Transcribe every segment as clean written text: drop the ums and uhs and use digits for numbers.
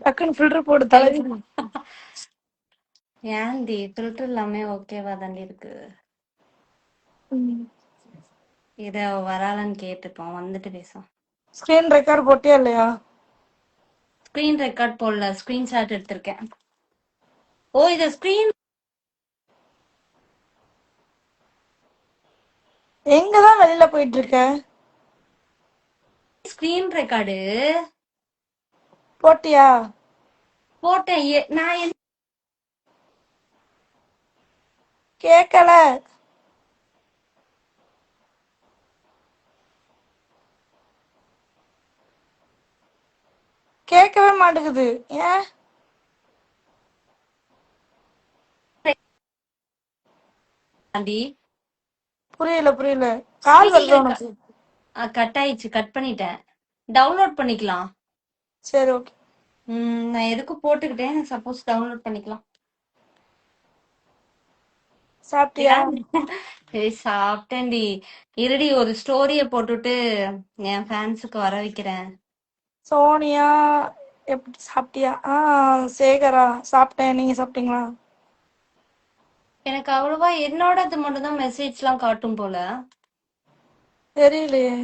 டக்குன்னு ஃபில்டர் போட்டு தலைவி. ஏன்டி ஃபில்டர் எல்லாமே ஓகேவா தாண்டி இருக்கு. இத வராளான்னு கேட்டுப்போம், வந்துட்டு பேசும். ஸ்கிரீன் ரெக்கார்ட் போட்டியா இல்லையா? ஸ்கிரீன் ரெக்கார்ட் போடல, ஸ்கிரீன்ஷாட் எடுத்திருக்கேன். ஓ இது ஸ்கிரீன் எங்கதான் வெளியில போயிட்டு இருக்க? ஸ்கிரீன் ரெக்கார்டு போட்டியா? போட்டேன். நான் என்ன கேக்கல. கேட்கவே மாட்டேங்குது. ஏன்? ஆண்டி புரியல புரியல. கால் வருது உனக்கு? கட் ஆயிடுச்சு, கட் பண்ணிட்டேன். டவுன்லோட் பண்ணிக்கலாம். சரி ஓகே. நான் எதுக்கு போட்டுக்கிட்டேன், சப்போஸ் டவுன்லோட் பண்ணிக்கலாம். சாப்பிட்டியா? சரி சாப்பிட்டேன்டி. இருடி ஒரு ஸ்டோரிய போட்டுட்டு என் ஃபேன்ஸுக்கு வர வைக்கிறேன். சோனியா எப்படி சாப்பிட்டியா? சேகரா சாப்பிட்டேன். நீங்க சாப்பிட்டீங்களா? எனக்கு அவ்வளவா என்னோடது மட்டும் தான் மெசேஜ் எல்லாம் காட்டும் போல. தெரியலையே.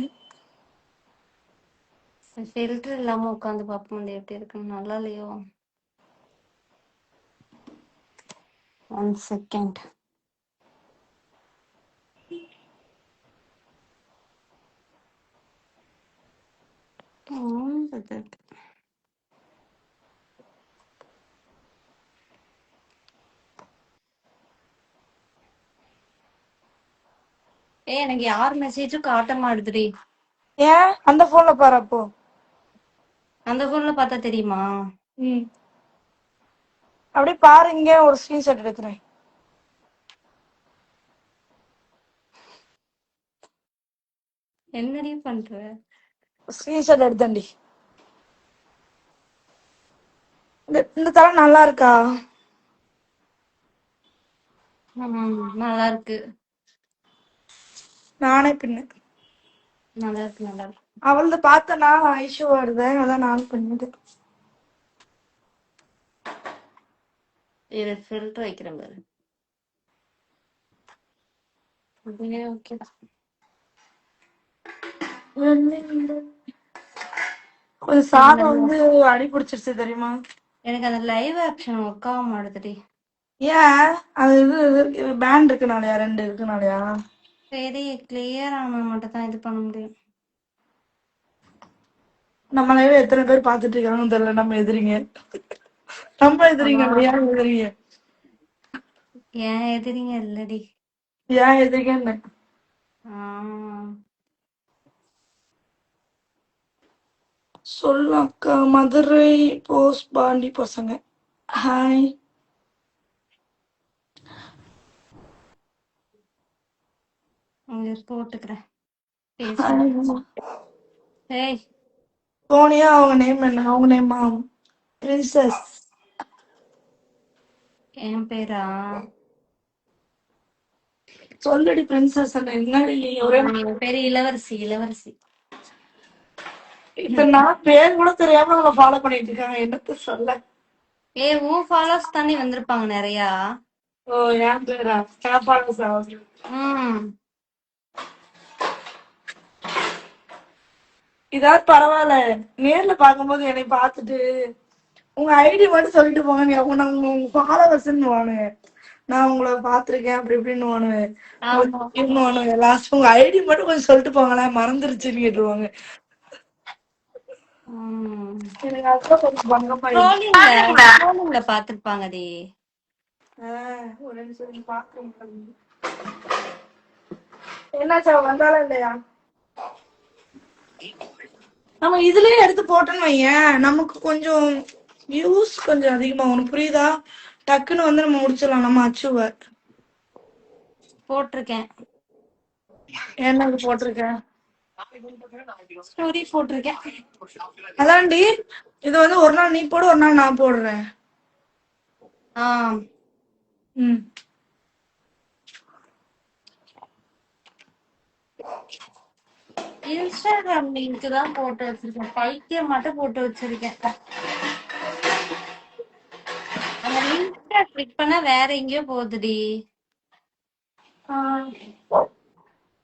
ஃபில்டர் இல்லாம உட்காந்து பார்ப்போம் எப்படி இருக்குன்னு. நல்லா இல்லையோ? 1 செகண்ட். எனக்கு யார் மெசேஜும் காட்ட மாட்டுதுடி. ஏன்? அந்த போன்ல பாரு. அப்போ அந்த போன்ல பார்த்தா தெரியுமா? அப்படியே பாரு. இங்க ஒரு ஸ்கிரீன்ஷாட் எடுக்கிறேன். என்னடி பண்ற? ஸ்கிரீன்ஷாட் எடுத்தேன்டி. இந்த தலை நல்லா இருக்கா? நல்லா இருக்கு. நானே பின்ன. நல்லா இருக்கு, நல்லா இருக்கு. அவளது பார்த்தனா ஐஷு வருது, அதான் நானும் பண்ணிட்டேன். இது ஃபில்டர் வைக்கிறேன் பாரு. ஓகே. கொஞ்சம் சாதம் வந்து அடி பிடிச்சிருச்சு தெரியுமா? எனக்கு அந்த லைவ் ஆக்ஷன் ஒர்க் ஆக மாட்டுதுடி. ஏன்? அது இது பேண்ட் இருக்குனாலயா? 2 இருக்குனாலயா? சரி கிளியர் ஆனா மட்டும் தான் இது பண்ண முடியும். நம்ம லைவ் எத்தனை பேர் பாத்துட்டு இருக்காங்கன்னு தெரியல. நம்ம எதிரிங்க. நம்ம எதிரிங்க. ஏன் எதிரிங்க? ஏன் எதிரிங்க இல்லடி. ஏன் எதிரிங்கன்னு சொல்லு அக்கா. மதுரை போஸ்ட் பாண்டி பசங்க ஹாய். போட்டுக்கிறேன். சோனியா அவங்க நேம் என்ன? அவங்க நேமா பிரின்சஸ். என் பேரா? சொல்லுடி பிரின்சஸ். என்னடி ஒரே பேரு இளவரசி. இளவரசி. இப்ப நான் பேர் கூட தெரியாம அவங்க ஃபாலோ பண்ணிட்டு இருக்காங்க. என்னத்த சொல்ல? உன் ஃபாலோஸ் தானே வந்திருப்பாங்க நிறையா. ஓ என் பேரா? ஃபாலோஸ் ஆகுது. இதாவது பரவாயில்ல. நேர்ல பாக்கும்போது என்னை பார்த்துட்டு உங்க ஐடி மட்டும் சொல்லிட்டு போங்க. உங்க ஃபாலோவர்ஸ்ன்னு நான் உங்களை பாத்திருக்கேன் அப்படி இப்படின்னு லாஸ்ட் உங்க ஐடி மட்டும் கொஞ்சம் சொல்லிட்டு போங்களேன், மறந்துருச்சுன்னு கேட்டுருவாங்க. எனக்கு அதுதான் கொஞ்சம் பங்கமா பாத்துருப்பாங்கடி. ஒரு நிமிஷம் பாக்குறேன். என்னாச்சா வந்தாலும் இல்லையா? நம்ம இதுலயே எடுத்து போட்டோன்னு வையேன், நமக்கு கொஞ்சம் வியூஸ் கொஞ்சம் அதிகமா. உனக்கு புரியுதா? டக்குன்னு வந்து நம்ம முடிச்சிடலாம். நம்ம அச்சுவ போட்டிருக்கேன். என்ன போட்டிருக்கேன்? ஸ்டோரி போட்டிருக்கேன். அதான்டி. இது வந்து ஒரு நாள் நீ போடு, ஒரு நாள் நான் போடுறேன். இன்ஸ்டாகிராம் லிங்க் தான் போட்டு வச்சிருக்கேன். பைத்தியம் மட்டும் போட்டு வச்சிருக்கேன். கிளிக் பண்ணா வேற எங்கேயோ போகுதுடி. ஆஹ்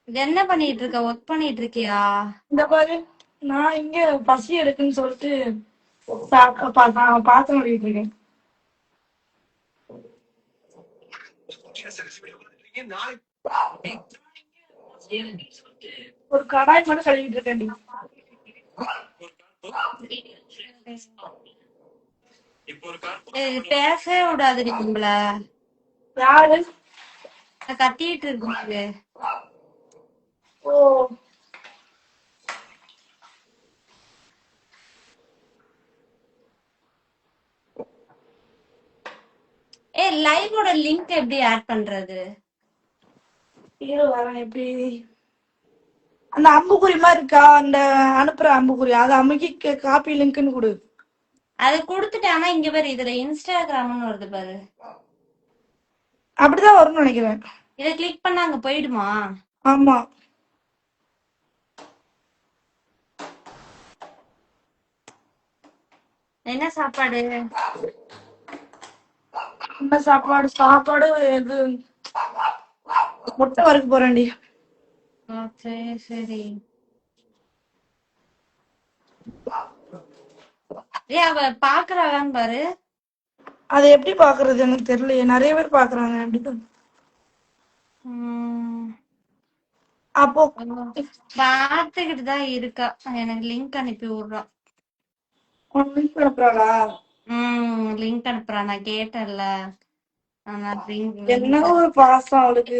இது என்ன பண்ணிட்டு இருக்க? ஒர்க் பண்ணிட்டு இருக்கியா? இந்த பாரு, நான் இங்க பசி எடுக்குன்னு சொல்லிட்டு நான் பாத்திரம் கழுவிட்டு இருக்கேன். ஒரு கடாய் மட்டும் கழுவிட்டு இருக்கேன்டி. இது பேசவே விடாதுடி உங்கள. யாரு? கத்திட்டு இருக்கு. ஓ, லைவோட லிங்க் எப்படி ஆட் பண்றது? ஹீரோ வரேன் எப்படி? அந்த அம்புக்குறி மாதிரி இருக்கா, அந்த அனுப்புற அம்புக்குறி, அதை அமுக்கி காப்பி லிங்க்னு கொடு. அது கொடுத்துட்டேன். ஆனா இங்க பாரு, இதுல இன்ஸ்டாகிராம்னு வருது பாரு. அப்படிதான் வரும்னு நினைக்கிறேன். இதை கிளிக் பண்ணா அங்க போயிடுமா? ஆமா. என்ன சாப்பாடு? என்ன சாப்பாடு? சாப்பாடு இது முட்டை வறுக்க போறேன்டி. சரி சரி. அவ பாக்குறாளான்னு பாரு. அதை எப்படி பாக்குறது எனக்கு தெரியலையே, நிறைய பேர் பாக்குறாங்க. அப்படிதான். அப்போ பாத்துக்கிட்டு தான் இருக்கா. எனக்கு லிங்க் அனுப்பி விடுறான். லிங்க் அனுப்புறாளா? லிங்க் அனுப்புறா. நான் கேட்டேன்ல. என்ன ஒரு பாசம் அவளுக்கு.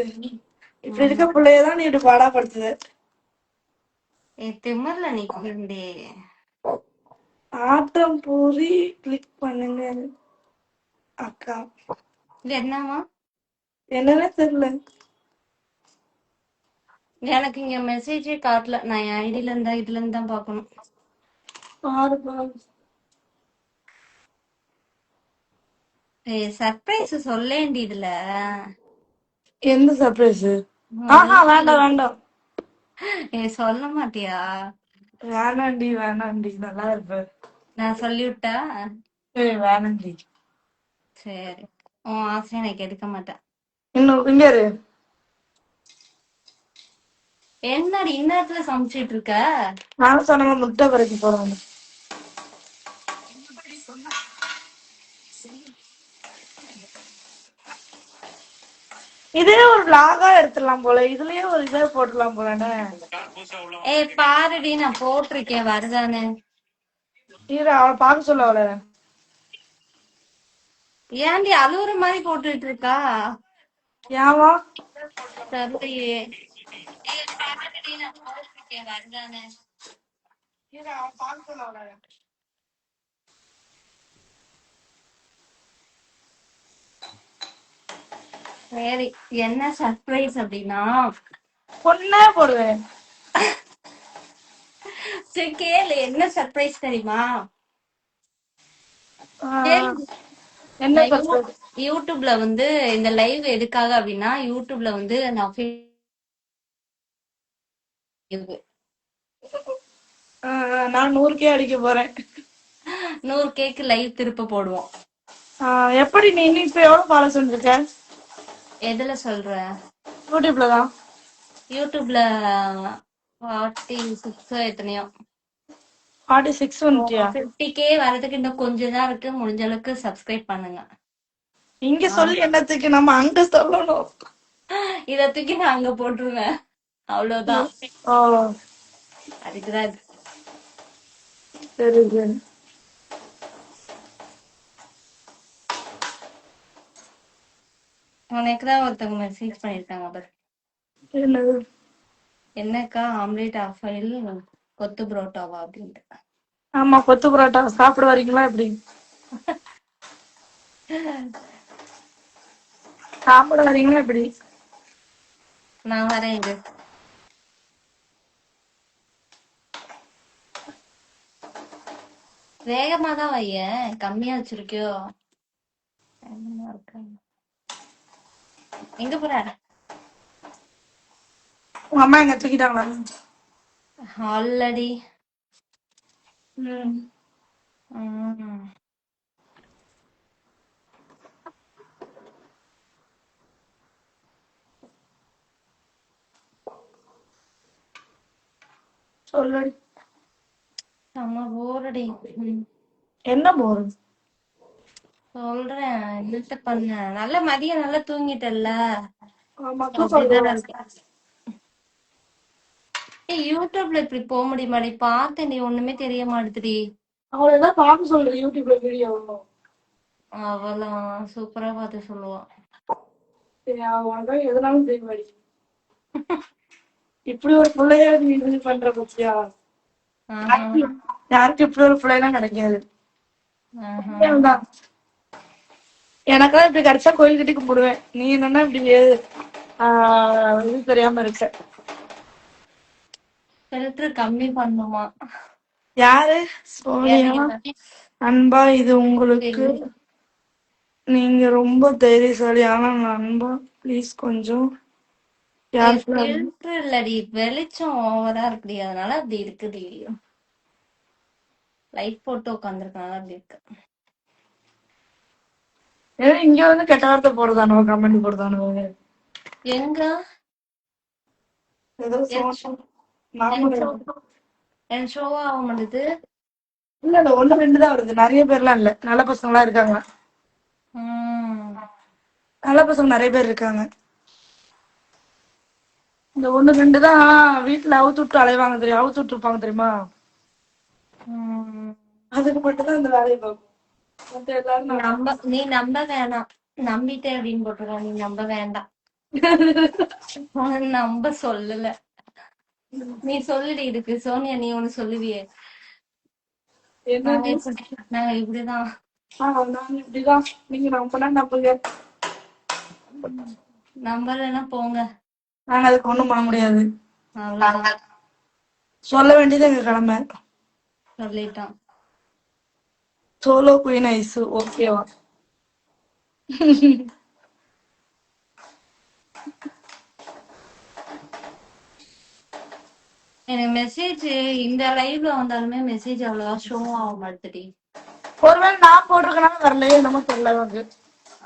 இப்படி இருக்க பிள்ளையதான் நீ இப்படி பாடாப்படுத்துத. திமிர்ல நிக்கிறே. ஆட்டம் பூரி கிளிக் பண்ணுங்க அக்கா. இது என்னமா? என்னன்னே தெரியல. எனக்கு இங்க மெசேஜே காட்டல. நான் என் ஐடியில இருந்தா இதுல இருந்து தான் பாக்கணும். பாரு பாரு. சர்ப்ரைஸ் சொல்லேண்டி இதுல. எந்த சர்ப்ரைஸ்? ஆஹா, வேண்டாம் வேண்டாம். சொல்ல மாட்டியா? வேணாண்டி வேணாண்டி, நல்லா இருப்ப. நான் சொல்லிவிட்டா? வேணாண்டி. சரி, உன் ஆசையை நான் எடுக்க மாட்டேன். இன்னும் இங்க இரு. என்னடி இந்நேரத்துல சமைச்சிட்டு இருக்க? நான் சொன்ன முட்டை வரைக்கு போறோம். இதே ஒரு லாகா எடுத்துடலாம் போல, இதுலயே ஒரு இதே போட்டுடலாம் போலன்னு. பாருடி, நான் போட்டிருக்கேன் வருதானு. இரு, அவளை பார்க்க சொல்ல அவளை. ஏன்டி அழுவுற மாதிரி போட்டுட்டு இருக்கா? ஏவா தெரியலையே. பாருடி, நான் போட்டிருக்கேன் வருதானு. இரு, அவளை பார்க்க சொல்ல அவளை. சரி, என்ன சர்ப்ரைஸ் அப்படின்னா பொண்ணே போடுவேன். சரி கேளு, என்ன சர்ப்ரைஸ் தெரியுமா? என்ன சர்ப்ரைஸ்? யூடியூப்ல வந்து இந்த லைவ் எதுக்காக அப்படின்னா, யூடியூப்ல வந்து நான் நான் 100K அடிக்க போறேன். 100K லைவ் திருப்ப போடுவோம். எப்படி நீ இப்ப எவ்வளவு ஃபாலோ பண்ணிருக்க? எதுல சொல்ற? யூடியூப்ல தான். யூடியூப்ல 46 எத்தனையோ. 46 வந்துட்டியா? 50K வரதுக்கு இன்னும் கொஞ்சம் தான் இருக்கு. முடிஞ்ச அளவுக்கு சப்ஸ்கிரைப் பண்ணுங்க. இங்க சொல்லி என்னத்துக்கு, நம்ம அங்க சொல்லணும். இத தூக்கி நான் அங்க போட்டுருவேன், அவ்வளவுதான். அதுக்குதான் இது. சரி சரி. உனக்குதான் ஒருத்தவங்க மெசேஜ் பண்ணிருக்காங்க பாரு. என்னது? என்னக்கா ஆம்லேட் ஆஃப் ஆயில் கொத்து புரோட்டாவா அப்படின்ட்டு. ஆமா, கொத்து பரோட்டா சாப்பிட வரீங்களா? எப்படி சாப்பிட வரீங்களா? எப்படி? நான் வரேன். இது வேகமா தான் வைய, கம்மியா வச்சிருக்கியோ? எங்க போற? உங்க அம்மா எங்க தூக்கிட்டாங்களா? ஆல்ரெடி. சொல்லடி. செம்ம போரடி. ம். என்ன போறது? சொல்றேன் என்னத்த பண்ண. நல்ல மதியம் நல்லா தூங்கிட்டல்ல. ஆமா, So, தூக்கம் அப்படிதானே வருது. இருக்கு. ஏய், யூடியூப்ல இப்படி போக முடியுமாடி? பார்த்தேன், நீ ஒண்ணுமே தெரிய மாட்டுதுடி. அவளை ஏதாவது பார்க்க சொல்றேன் யூடியூப்ல வீடியோ. அவளாம் சூப்பரா பார்த்து சொல்லுவான். சரி, அவன் எதனாலும் தெரியுமாடி. இப்படி ஒரு பிள்ளைய நீ இது பண்ற பத்தியா? ஆஹா, யாருக்கு இப்படி ஒரு பிள்ளைலாம் கிடைக்காது. ஆஹா. உண்மையாதான். எனக்கெல்லாம் இப்படி கிடைச்சா கோயில் கட்டி கும்பிடுவேன். நீ என்னன்னா இப்படி இது தெரியாம இருக்க. ஃபில்டர் கம்மி பண்ணுமா? யாரு? சோனியா. எனக்கு அன்பா, இது உங்களுக்கு. நீங்க ரொம்ப தைரியசாலி. ஆனா நண்பா ப்ளீஸ் கொஞ்சம் கேர்ஃபுல்லா இருங்க. ஃபில்டர் இல்லடி, வெளிச்சம் ஓவரா இருக்குடி, அதனால அப்படி இருக்குடி. லைட் போட்டு உட்காந்துருக்கனால அப்படி இருக்கு. ஏன்னா இங்க வந்து கெட்ட வார்த்தை போடுறதானோ, கமெண்ட் போடுறதானோ. எங்க ஏதோ என் நாம என் ஷோ ஆக மாட்டேது. இல்ல இல்ல, 1 2 தான் வருது. நிறைய பேர்லாம் இல்ல. நல்ல பசங்களா இருக்காங்க. நல்ல பசங்க நிறைய பேர் இருக்காங்க. இந்த 1 2 தான் வீட்டுல அவுத்து விட்டு அலைவாங்க தெரியும். அவுத்து விட்டு இருப்பாங்க தெரியுமா? அதுக்கு மட்டும்தான் இந்த வேலையை பார்க்கும். மத்த எல்லாரும் நீ நம்ப வேணாம். நம்பிட்டே அப்படின்னு போட்டுருக்கோம். நீ நம்ப வேண்டாம். நம்ப சொல்லல. நீ சொல்லுடி. இருக்கு சோனியா, நீ ஒண்ணு சொல்லுவியே. நாங்க இப்படிதான். நாங்க இப்படிதான். நீங்க நம்பனா நம்புங்க. நம்பலன்னா போங்க. நாங்க அதுக்கு ஒண்ணும் பண்ண முடியாது. அவ்வளவுதான். சொல்ல வேண்டியது எங்க கடமை. சொல்லிட்டான். சோலோ குயின் ஐஸ் ஓகேவா? எனக்கு மெசேஜ் இந்த லைவ்ல வந்தாலுமே மெசேஜ் அவ்வளவா ஷோ ஆக மாட்டுடி. ஒருவேளை நான் போட்டிருக்கனால வரலையே என்னமோ தெரியல எனக்கு.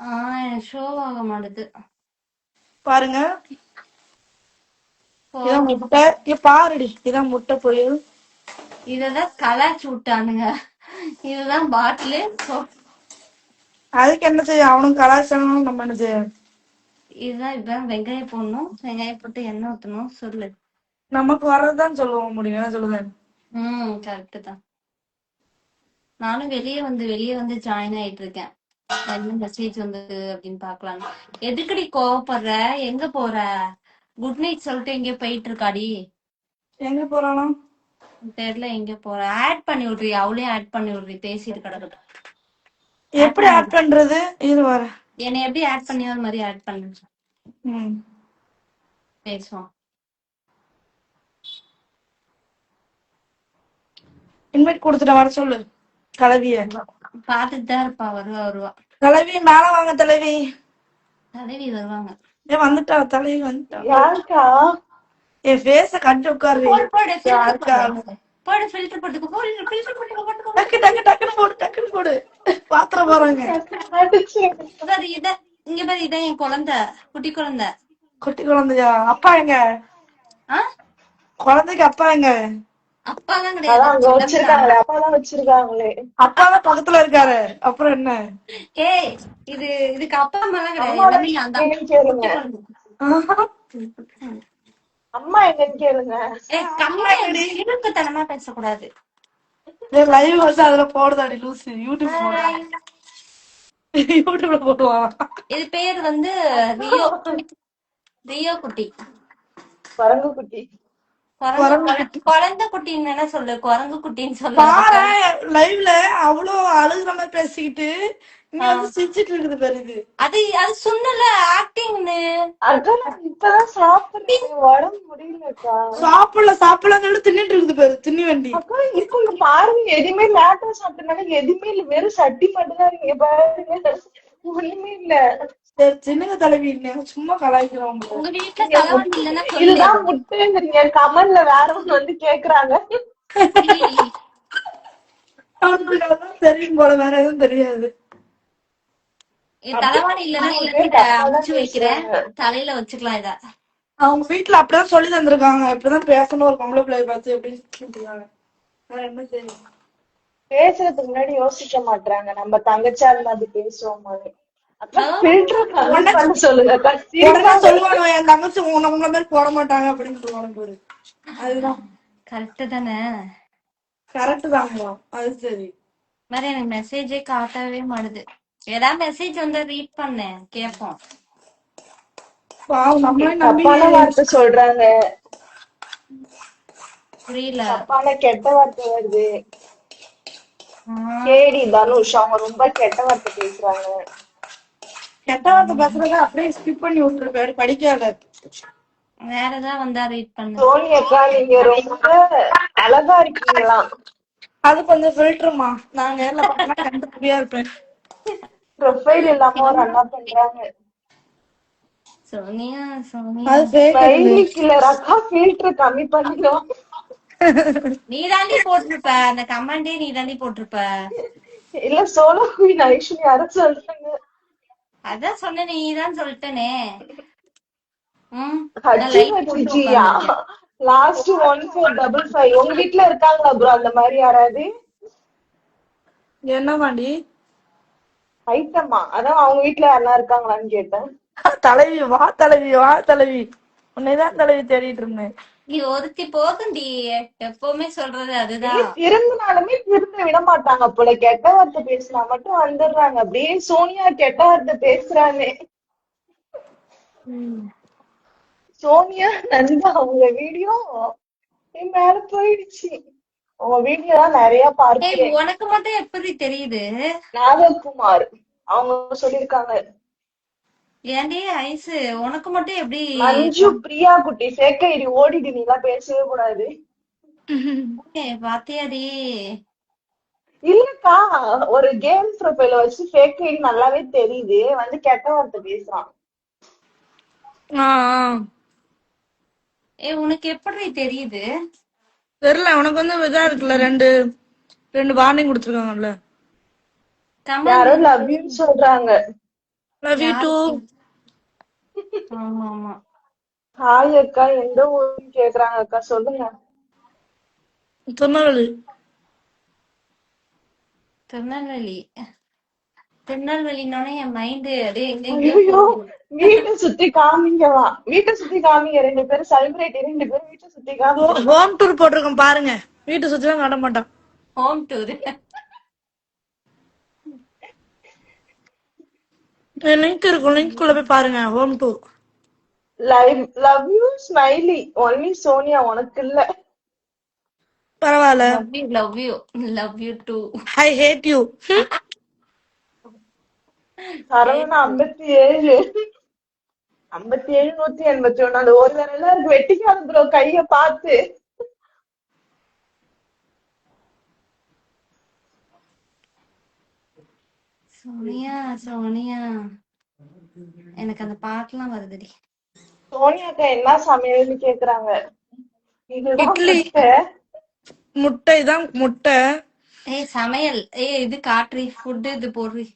எனக்கு ஷோ ஆக மாட்டுது. பாருங்க, இதான் முட்டை. பாருடி, இதான் முட்டை போய் இததான் கலாச்சு விட்டானுங்க. இதுதான் பாட்டிலு. அதுக்கு என்ன செய்ய? அவனும் கலாச்சாரம், நம்ம என்ன செய்ய? இதுதான் இப்பதான் வெங்காயம் போடணும். வெங்காயம் போட்டு எண்ணெய் ஊத்தணும். சொல்லு. நமக்கு வர்றதுதான் சொல்லுவோம் முடியும். என்ன சொல்லுவேன்? கரெக்டு தான். நானும் வெளியே வந்து ஜாயின் ஆயிட்டு இருக்கேன். என்ன மெசேஜ் வந்தது அப்படின்னு பாக்கலாம். எதுக்கடி கோவப்படுற? எங்க போற? குட் நைட் சொல்லிட்டு எங்கேயோ போயிட்டு இருக்காடி. எங்க போறானா தெரியல எங்க போற. ஆட் பண்ணி விட்றி. அவளையும் ஆட் பண்ணி விட்றி. பேசிட்டு கிடக்கட்டும். எப்படி ஆட் பண்றது? இது வர என்னை எப்படி ஆட் பண்ணி அது மாதிரி ஆட் பண்ணு. பேசுவோம். இன்வைட் கொடுத்துட்ட வர சொல்லு கலவிய. பாத்துட்டு தான் இருப்பா. வருவா. தலைவி மேல வாங்க. தலைவி வருவாங்க. வந்துட்டா. தலைவி வந்துட்டா. யாருக்கா? என் ஃபேஸ கண்டு உட்காரு. போடு ஃபில்டர் போட்டுக்கோ. டக்கு டக்கு டக்குன்னு போடு. டக்குன்னு போடு. பாத்திரம் போறாங்க. இங்க பாரு, இதான் என் குழந்தை. குட்டி குழந்தை. குட்டி குழந்தையா? அப்பா எங்க? குழந்தைக்கு அப்பா எங்க? அப்பாலாம் கிடையாது. வச்சிருக்காங்களே. அப்பாதான் பக்கத்துல இருக்காரு. அப்புறம் என்ன? ஏய், இதுக்கு அப்பா அம்மாலாம் கிடையாது. அம்மா எங்கன்னு கேளுங்க. தனமா பேசக்கூடாது. லைவ் வந்து அதுல போடுதாடி லூசு. யூடியூப்ல போடுவான். இது பேர் வந்து ரியோ குட்டி. குரங்கு குட்டி. குழந்தை குட்டின்னு என்ன சொல்லு? குரங்கு குட்டின்னு சொல்லு. லைவ்ல அவ்வளவு அழுகுற மாதிரி பேசிக்கிட்டு சிரிச்சிட்டு இருக்குது பாரு. இது அது சொன்னல ஆக்டிங்னு. அதான் இப்பதான் சாப்பிடுறேன். உடம்பு முடியலக்கா. சாப்பிடலாம் சொல்லி தின்னுட்டு இருக்குது பாரு. தின்னி வண்டி. அக்கா இப்ப பாருங்க, எதுவுமே லேட்டா சாப்பிட்டனால எதுவுமே இல்ல. வெறும் சட்டி மட்டும் தான் இருக்கு பாருங்க. ஒண்ணுமே இல்ல. சின்னங்க தலைவி சும்மா கலாய்க்கிறோம். உங்க வீட்டுல தலைவன் இல்லன்னா இதுதான் முட்டைங்கிறீங்க. கமெண்ட்ல வேற ஒண்ணு வந்து கேக்குறாங்க. தெரியும் போல, வேற எதுவும் தெரியாது. தலைவாணி இல்லன்னா அமைச்சு வைக்கிறேன். தலையில வச்சுக்கலாம். இத அவங்க வீட்டுல அப்படிதான் சொல்லி தந்திருக்காங்க, இப்படிதான் பேசணும் ஒரு பொம்பளை பிள்ளைய பார்த்து அப்படின்னு சொல்லிருக்காங்க. வேற என்ன தெரியும். பேசுறதுக்கு முன்னாடி யோசிக்க மாட்டாங்க, நம்ம தங்கச்சா இருந்தா அது பேசுவோமா? அக்கா ஆ, ஃபில்டர் கம்மி உடனே பண்ண சொல்லுங்க அக்கா, உடனே சிரிப்பா வருது. சொல்லுவானு என் தங்கச்சி உங்களை மாதிரி போட மாட்டாங்க அப்படின்னு சொல்லுவானு பாரு. அதுதான் கரெக்ட் தானே. கரெக்ட் தாங்களா? அது சரி. மாதிரி எனக்கு மெசேஜே காட்டவே மாட்டுது. ஏதாவது மெசேஜ் வந்து ரீட் பண்ணேன் கேட்போம். பாவம் நம்மளே நம்பி. தப்பான வார்த்தை சொல்றாங்க, புரியல. தப்பான கெட்ட வார்த்தை வருது. ஆ, கேடி தனுஷ் அவங்க ரொம்ப கெட்ட வார்த்தை பேசுறாங்க. கெட்ட வார்த்தை பேசுறத அப்படியே ஸ்கிப் பண்ணி விட்டுருப்பாரு, படிக்காத. வேற ஏதாவது வந்தா ரீட் பண்ணு. சோனி அக்கா நீங்க ரொம்ப அழகா இருக்கீங்களாம். அது கொஞ்சம் ஃபில்டருமா, நான் நேர்ல பார்த்தா கண்டுபிடியா இருப்பேன். ப்ரொஃபைல் இல்லாம ஒரு அண்ணா பண்றாங்க. சோனியா சோனியா அது fake அது. ஸ்மைலி கில்லர் அக்கா ஃபில்டர் கம்மி பண்ணிக்கலாம். நீ தாண்டி போட்டிருப்ப அந்த கமெண்டே, நீ தாண்டி போட்டிருப்ப. இல்ல சோலோ குயின் ஐஸ்வர்யா யாரும் சொல்றாங்க. அதான் சொன்ன, நீ தான் சொல்லிட்டனே. நான் ஹச்சி லைட் ஹச்சி போட்டு ஜியா உட்காந்துருக்கேன். லாஸ்ட் 1455. உங்க வீட்டுல இருக்காங்களா ப்ரோ அந்த மாதிரி யாராவது என்னமாண்டி? ஐட்டமா? அதான் அவங்க வீட்டுல யாரா இருக்காங்களான்னு கேட்டேன். தலைவி வா, தலைவி வா, தலைவி உன்னைதான் தலைவி தேடிட்டு இருந்தேன். நீ ஒருத்தி போதும்டி, எப்பவுமே சொல்றது இல்ல அதுதான். திரும்பினாலுமே திரும்ப விட மாட்டாங்க போல, கெட்ட வார்த்தை பேசினா மட்டும் வந்துடுறாங்க. அப்படியே சோனியா கெட்ட வார்த்தை பேசுறாங்க. சோனியா நந்தா அவங்க வீடியோ மேல போயிடுச்சு. உங்க வீடியோ தான் நிறைய ஏய், பார்க்கிறேன். உனக்கு மட்டும் எப்படி தெரியுது? நாககுமார் அவங்க சொல்லிருக்காங்க. ஏன்டி ஐஸ், உனக்கு மட்டும் எப்படி? மஞ்சு பிரியா குட்டி சேக்க இடி ஓடிடு, நீ எல்லாம் பேசவே கூடாது. பாத்தியாடி? இல்லக்கா ஒரு கேம் ப்ரொஃபைல வச்சு ஃபேக் ஐடி நல்லாவே தெரியுது, வந்து கெட்ட வார்த்தை பேசுறான். ஏய், உனக்கு எப்படி தெரியுது? தெரியல, உனக்கு வந்து இதா இருக்குல்ல, ரெண்டு ரெண்டு வார்னிங் கொடுத்துருக்காங்கல்ல. யாரோ கமெண்ட் லவ் யூ சொல்றாங்க. Love you too. ஆமா ஆமா. ஹாய் அக்கா, எந்த ஊருன்னு கேக்குறாங்க அக்கா, சொல்லுங்க. திருநெல்வேலி. திருநெல்வேலி. திருநெல்வேலினோட என் மைண்ட் அப்படியே ஐயோ வீட்டை சுத்தி காமிங்கவா, வீட்டை சுத்தி காமிங்க, 2 பேரும் செலிபிரிட்டி, 2 பேரும் வீட்டை சுத்தி காமிங்க. ஹோம் டூர் போட்டிருக்கோம் பாருங்க, வீட்டை சுத்திலாம் காட்ட மாட்டான். Home tour. லிங்க் இருக்கும், லிங்க் குள்ள போய் பாருங்க, home tour. Love you smiley only Sonia, உனக்கு இல்ல. பரவாயில்ல. Love you love you too. I hate you. Saravana 57 181. அந்த ஒரு விரல இருக்கு, வெட்டிக்காத ப்ரோ கைய பார்த்து. சோனியா சோனியா, எனக்கு அந்த பாட்டுலாம் வருதுடி. சோனியாக்கா என்ன சமையல்னு கேக்குறாங்க. இதுதான் இட்லி. முட்டை. முட்டை தான் முட்டை. ஏய் சமையல், இது காட்டுறி, ஃபுட் இது போடுறி.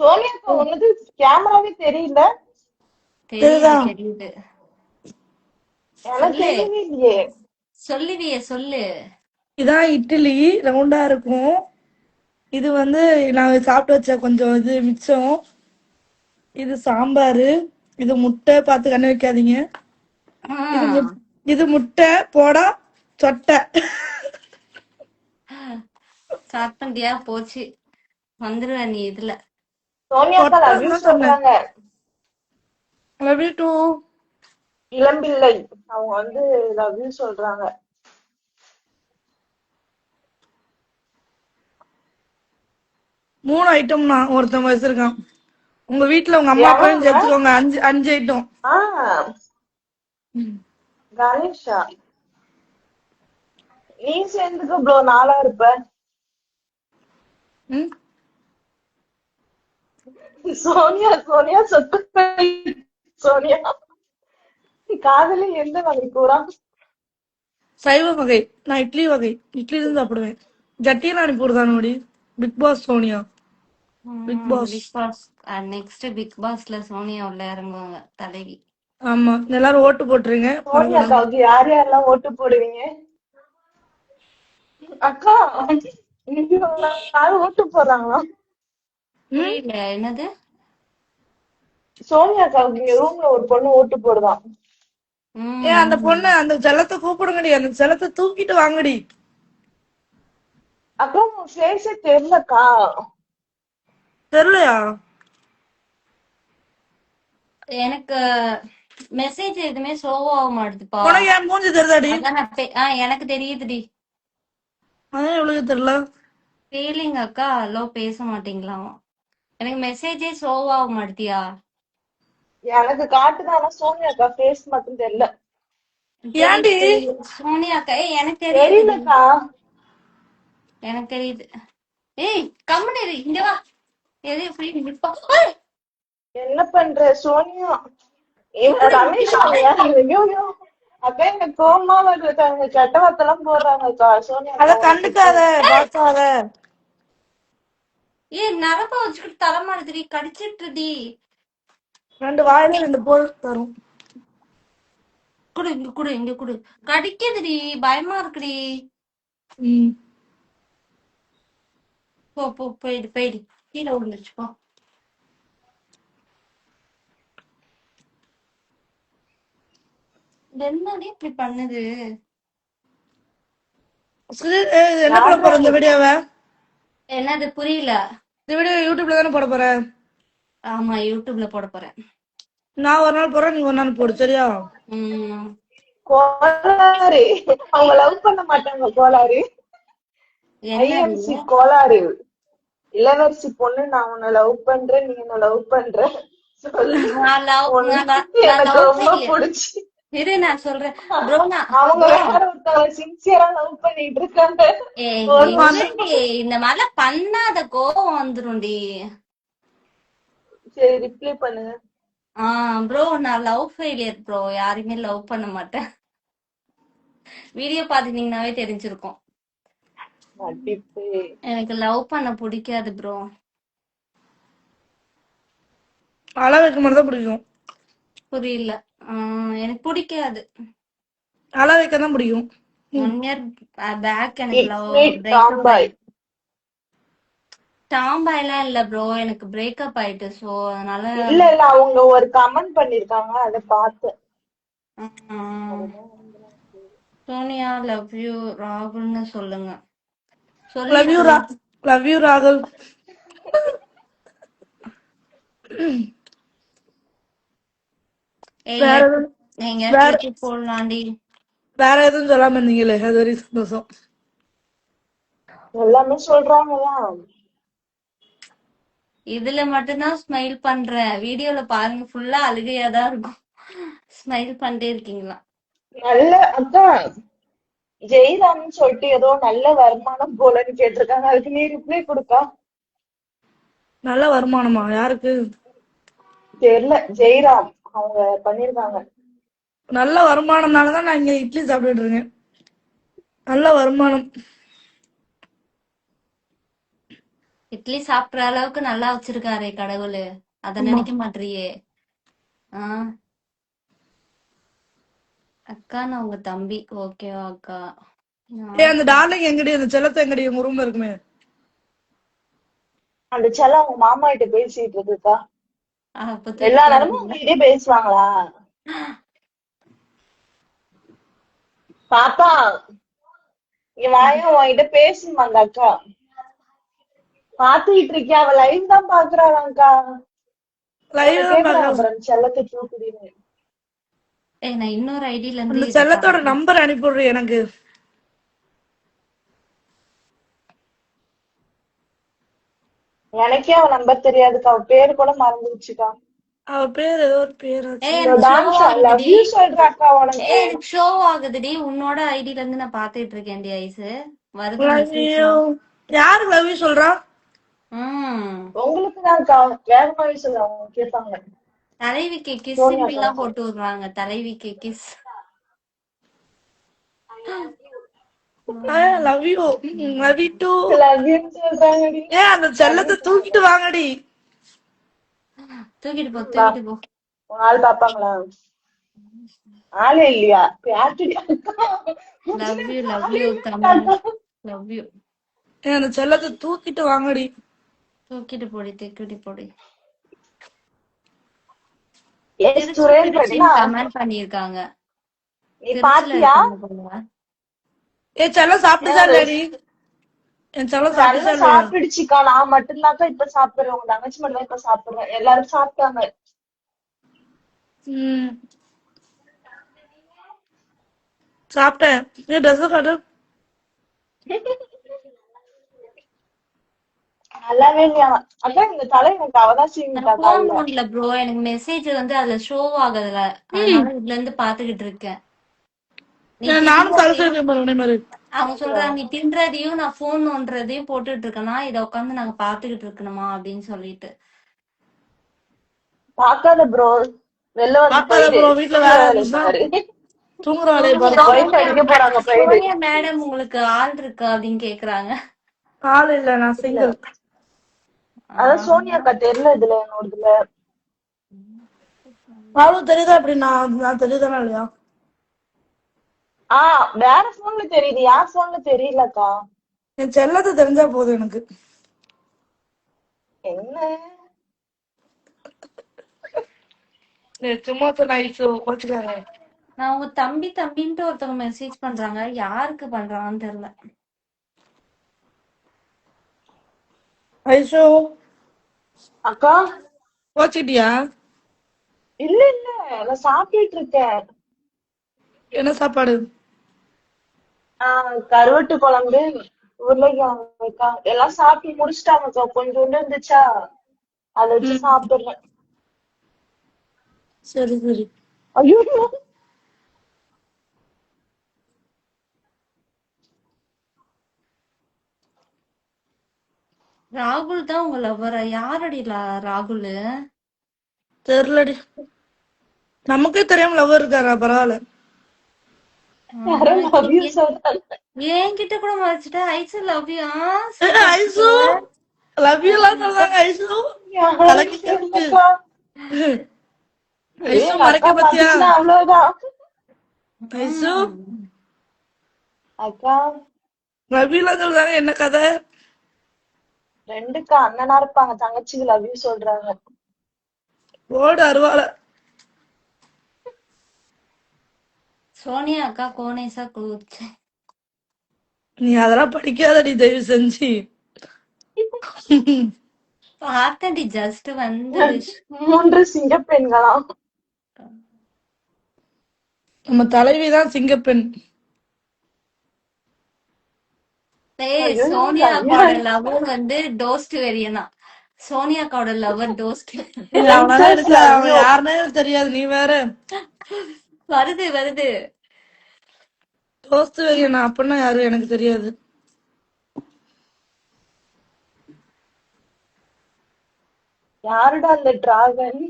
சோனியாக்கா ஒன்னது கேமராவே தெரியல. தெரியுது தெரியுது. எனக்கு தெரியவே இல்லையே. சொல்லுவியே சொல்லு. இதான் இட்லி, ரவுண்டா இருக்கும். இது வந்து நான் சாப்பிட்டு வச்ச கொஞ்சம் இது மிச்சம். இது சாம்பாரு. இது முட்டை, பார்த்து கண்ணு வைக்காதீங்க. இது முட்டை போடா சொட்டை. ஸ்டார்ட் பண்ணியா? போச்சு, வந்துருவ நீ இதுல. சோனியாக்கா லவ் யூ சொல்றாங்க. Love you too. இளம்பிள்ளை அவங்க வந்து லவ் யூ சொல்றாங்க. மூணு ஐட்டம் நான் ஒருத்தன் வச்சிருக்கான். உங்க வீட்டுல உங்க அம்மா அப்பாவையும் சேர்த்துக்கோங்க, 5 ஐட்டம். கணேஷா நீ சேர்ந்துக்க ப்ரோ, 4 இருப்ப. சோனியா சோனியா சொத்து சோனியா காதலி எந்த வகை கூறா? சைவ வகை. நான் இட்லி வகை, இட்லி தான் சாப்பிடுவேன். ஜட்டியெல்லாம் அனுப்பி விடுதானோடி. Big boss Sonia. Big boss. Big boss next big பாஸ்ல சோனியா உள்ள இறங்குவாங்க தலைவி. ஆமா எல்லாரும் ஓட்டு போட்டுருங்க. சோனியா அக்காவுக்கு யார் யாரெல்லாம் ஓட்டு போடுவீங்க? அக்கா இங்க யாரும் ஓட்டு போடுறாங்களா? புரியல என்னது? சோனியா அக்காவுக்கு இங்க ரூம்ல ஒரு பொண்ணு ஓட்டு போடுதான். ஏன் அந்த பொண்ணு அந்த செல்லத்தை கூப்பிடுங்கடி, அந்த செல்லத்தை தூக்கிட்டு வாங்கடி. அக்கா உங்க ஃபேஸே தெரியலக்கா. தெரியலையா? எனக்கு மெசேஜ் எதுவுமே ஷோவாக மாட்டுதுப்பா. உனக்கு என் மூஞ்சி தெரியுதாடி? அதான் எனக்கு தெரியுதுடி. அதான் இவளுக்கு தெரியல. ஃபீலிங் அக்கா ஹலோ பேச மாட்டீங்களா? எனக்கு மெசேஜே ஷோவாக மாட்டியா? எனக்கு காட்டுதான், சோனியா அக்கா ஃபேஸ் மட்டும் தெரியல. ஏன்டி? சோனியா அக்கா எனக்கு தெரியுது. தெரியலக்கா. எனக்கு தெரியுது. ஏய் கம்முனு இரு, இங்க வா. எது ஃப்ரீ நிப்பா. என்ன பண்ற சோனியா? ரமேஷ் அக்கா எனக்கு கோவமா வருது. அவங்க கெட்ட வார்த்தைலாம் போடுறாங்கக்கா சோனியா. அத கண்டுக்காத, பாக்காத. ஏய் நரம்ப வச்சுக்கிட்டு தலைமாடுதுடி, கடிச்சிட்டுடி. 2 வாயில 2 போல் தரும். குடு இங்க குடு, இங்க குடு. கடிக்குதுடி, பயமா இருக்குடி. போ போ போயிடு போயிடு. கீழே விழுந்துச்சு போ. என்னடி இப்படி பண்ணுது? என்ன பண்ண போற இந்த வீடியோவை? என்னது புரியல? இந்த வீடியோ யூடியூப்ல தானே போட போற? ஆமா யூடியூப்ல போட போறேன். நான் ஒரு நாள் போறேன், நீ ஒரு நாள் போடு, சரியா? கோளாறு. அவங்க லவ் பண்ண மாட்டாங்க, கோளாறு. ஐஎம்சி கோளாறு. இளவரசி பொண்ணு, நான் உன்னை லவ் பண்றேன், நீ என்ன லவ் பண்ற எனக்கு ரொம்ப பிடிச்சி. இரு நான் சொல்றேன். அவங்க வேற ஒருத்தவங்க சின்சியரா லவ் பண்ணிட்டு இருக்காங்க. இந்த மாதிரி பண்ணாத கோவம் வந்துரும்டி. சரி ரிப்ளை பண்ணுங்க. ப்ரோ நான் லவ் ஃபெயிலியர் ப்ரோ, யாருமே லவ் பண்ண மாட்டேன். வீடியோ பாத்துட்டீங்கன்னாவே தெரிஞ்சிருக்கும். எனக்கு லவ் பண்ண பிடிக்காது ப்ரோ. அள வைக்க மட்டும் தான் பிடிக்கும். புரியல? எனக்கு பிடிக்காது. அள வைக்க தான் பிடிக்கும். 1 year பேக் எனக்கு லவ் டாம்பாய்லாம் இல்ல ப்ரோ, எனக்கு பிரேக்கப் ஆயிட்டு. சோ அதனால இல்ல அவங்க ஒரு கமெண்ட் பண்ணிருக்காங்க, அத பார்த்தேன். சோனியா லவ் யூ ராகுல்னு சொல்லுங்க. லவ் யூ ராகுல். போடலாண்டி. வேற எதுவும் சொல்லாம இருந்தீங்களே, அது ஒரு சந்தோஷம். எல்லாமே சொல்றாங்களா? இதுல மட்டும்தான் ஸ்மைல் பண்றேன், வீடியோல பாருங்க ஃபுல்லா அழுகையாதான் இருக்கும். ஸ்மைல் பண்ணிட்டே இருக்கீங்களா? நல்ல அக்கா ஜெய்ராம்னு சொல்லிட்டு ஏதோ நல்ல வருமானம் போலன்னு கேட்டிருக்காங்க, அதுக்கு நீ ரிப்ளை கொடுக்கா? நல்ல வருமானமா? யாருக்கு தெரியல, ஜெய்ராம் அவங்க பண்ணிருக்காங்க. நல்ல வருமானம்னாலதான் நான் இங்க இட்லி சாப்பிட்டுட்டு இருக்கேன். நல்ல வருமானம். இட்லி சாப்பிடுற அளவுக்கு நல்லா வச்சிருக்காரே கடவுள், அத நினைக்க மாட்டியே? அக்கா நான் உங்க தம்பி. ஓகேவா அக்கா? அந்த டார்லிங் எங்கடி, அந்த செல்லத்தை எங்கடி? உங்க ரூம்ல இருக்குமே அந்த செல்லம் அவங்க மாமா கிட்ட பேசிட்டு இருக்குக்கா. எல்லா நேரமும் உங்ககிட்டே பேசுவாங்களா? பாப்பா இங்க வாயா, உன்கிட்ட பேசுமாங்க அக்கா. பாத்துக்கிட்டு இருக்கியா? அவ லைவ் தான் பாக்குறாளாக்கா. செல்லத்தை தூக்குறீங்க. நான் இன்னொரு ஐடியில இருந்து செல்லத்தோட நம்பர் அனுப்பிடுறேன் எனக்கு. எனக்கே அவ நம்பர் தெரியாதுக்கா, அவ பேரு கூட மறந்துருச்சுக்கா. அவ பேர் ஏதோ ஒரு பேர். எனக்கு ஷோ ஆகுதுடி, உன்னோட ஐடியில இருந்து நான் பாத்துட்டு இருக்கேன். ஐஸ் வருது. யாரு லவ் யூ சொல்றா? உங்களுக்கு தான் வேகமாவே சொல்லுவாங்க, கேட்பாங்க. தலைவிக்கு கிஸ் எல்லாம் போட்டு விடுறாங்க. தலைவிக்கு kiss. Love you love you too love you சொல்றாங்கடி. அந்த செல்லத்தை தூக்கிட்டு வாங்கடி. தூக்கிட்டு போ, தூக்கிட்டு போ. ஆள் பாப்பாங்களா? ஆளே இல்லையா பேட்டுடி அக்கா லவ் யூ ஆளே இல்லையா தமிழ். அக்கா லவ் யூ. அந்த செல்லத்தை தூக்கிட்டு வாங்கடி. தூக்கிட்டு போடி தூக்கிட்டு போடி. எஸ் திருச்சி சுரேந்திரன் திருச்சின்னு கமெண்ட் பண்ணியிருக்காங்க. நீ திருச்சில பாத்தியா இருக்காங்க போல. என் செல்லம் சாப்பிட்டுச்சா இல்லையாடி? என் செல்லம் சாப்பிட்டுச்சா செல்லம் இல்லையா? சாப்பிடுச்சுக்கா நான் மட்டும்தான்க்கா இப்ப சாப்பிடுறேன் உங்க தங்கச்சி மட்டும் தான் இப்ப சாப்பிடுறேன் எல்லாரும் சாப்பிட்டாங்க ம், சாப்பிட்டேன். நீ ட்ரெஸ் காட்டு. நல்லாவே இல்லையா அக்கா இந்த தலை எனக்கு அவதான் நான் சீவிட்டா போன் காலைல பண்ணல ப்ரோ. எனக்கு மெசேஜ் வந்து அதுல ஷோ ஆகுதுல. ம், அதனால இதுல இருந்து பாத்துக்கிட்டு இருக்கேன். நீ நானும் தின்றதையும் தலைச்சேர்க்கேன் பாரு உன்னை மாதிரி. அவங்க சொல்றாங்க, நீ தின்றதையும் நான் போன் நோன்றதையும் போட்டுட்டு இருக்கனா, இத உட்காந்து நாங்க பாத்துக்கிட்டு இருக்கணுமா அப்படின்னு சொல்லிட்டு. பாக்காத ப்ரோ வெளில வந்து பார்க்காத போயிடு ப்ரோ, வீட்டுல தூங்குற வேலை வேலையை இருந்துச்சுன்னா பாரு தூங்குற வேலையை சோனியா பாருப்பா. ஒய்ஃப் சோனியா அடிக்க போறாங்க போயிடு சோனியா மேடம் உங்களுக்கு ஆள் இருக்கா அப்படின்னு கேக்குறாங்க. ஆள் இல்ல, நான் இல்ல சிங்கிள். அதான் ஆஹ் சோனியா அக்கா தெரியல இதுல என்னோடதுல அவளுக்கு தெரியுதா? அப்படி நான் தெரியுதானா இல்லையா? வேற போன்ல தெரியுது யார் போன்ல தெரியலக்கா என் செல்லத்தை தெரிஞ்சா போதும் எனக்கு. என்ன சும்மா சொன்ன ஐசு கோச்சுக்காங்க. நான் உங்க தம்பி தம்பின்ட்டு ஒருத்தவங்க மெசேஜ் பண்றாங்க. யாருக்கு பண்றாங்கன்னு தெரியல. ஐசு அக்கா கோச்சிட்டியா? இல்ல இல்ல நான் சாப்பிட்டுட்டு இருக்கேன் என்ன சாப்பாடு? கருவாட்டு குழம்பு உருளைக்கிழங்கு எல்லாம் சாப்பிட்டு முடிச்சிட்டாங்கக்கா கொஞ்சோண்டு இருந்துச்சா அதை வச்சு ம், சாப்பிடுறேன் சரி சரி. ஐயோ ராகுல் தான் உங்க லவ்வரா? யாரடி ராகுல்? தெரியலடி, நமக்கே தெரியாம லவ் இருக்காரா? பரவாயில்ல. யாரோ லவ் யூ சொல்றாங்க என்கிட்ட கூட மறைச்சிட்ட. Aishu love you. Aishu super. Love you எல்லாம் சொல்றாங்க. ஐசு யாரும் கலக்கி கலக்கு. தெரியலக்கா ஐசு எங்க மறைக்க அக்கா பத்தியா? பாத்துச்சுன்னா அவ்வளவுதான் ஐசு அக்கா லவ் யூ எல்லாம் சொல்றாங்க, என்ன கதை? ரெண்டுக்கா அண்ணனா இருப்பாங்க தங்கச்சிக்கு லவ் யூ சொல்றாங்க ஓடு அருவாள. சோனியா அக்கா கோனேசா குளிச்சு. நீ அதெல்லாம் படிக்காதடி தயவு செஞ்சு. பார்த்தடி ஜஸ்ட் வந்து விஷ். 3 சிங்கப்பெண்களாம் நம்ம தலைவிதான் சிங்கப்பெண். ஏய் ஐயோ சோனியா அக்காவோட கல்யாணம் லவர் வந்து டோஸ்ட் வெறியனா. சோனியா அக்காவோட லவர் டோஸ்ட். அவனதான் பிரின்சஸ் எனக்கு லவ் அவன் யூ யாருன்னே எனக்கு தெரியாது, நீ வேற. வருது வருது. தோஸ்து வேறியா அப்படின்னா யாரு எனக்கு தெரியாது. யாருடா அந்த டிராகன்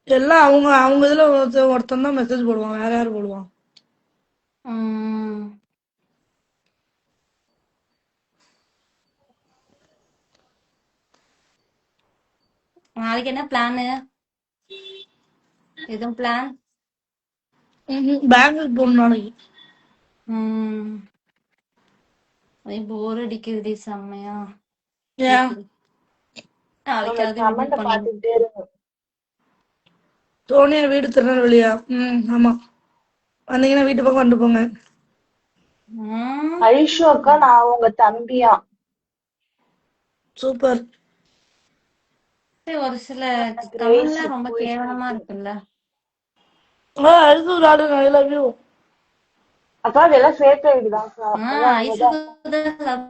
எல்லாம் அவங்க அவங்க இதுல ஒருத்தன் தான் மெசேஜ் போடுவான், வேற யாரு போடுவான்? உம் நாளைக்கு என்ன பிளானு? எதுவும் பிளான்? பெங்களூர் போகணும் நாளைக்கு. போர் அடிக்குது செம்மையா. ஏன்? நம்ம நாளைக்காவது விடு கமெண்ட பண்ணி. பாத்துக்கிட்டே இருங்க சோனியா வீடு திருநெல்வேலியா? ஆமா, வந்தீங்கன்னா வீட்டு பக்கம் வந்து போங்க. உம் ஐஷு அக்கா நான் உங்க தம்பியா சூப்பர். ஒரு சில கிரேசி கமெண்ட்லாம் ரொம்ப குயிக் கேவலமா குயிக் இருக்குல்ல. ஐசு ராடு ஐ லவ் யூ. அக்கா இதெல்லாம் ஃபேக் ஐடிதான்க்கா அதான் அங்கதான்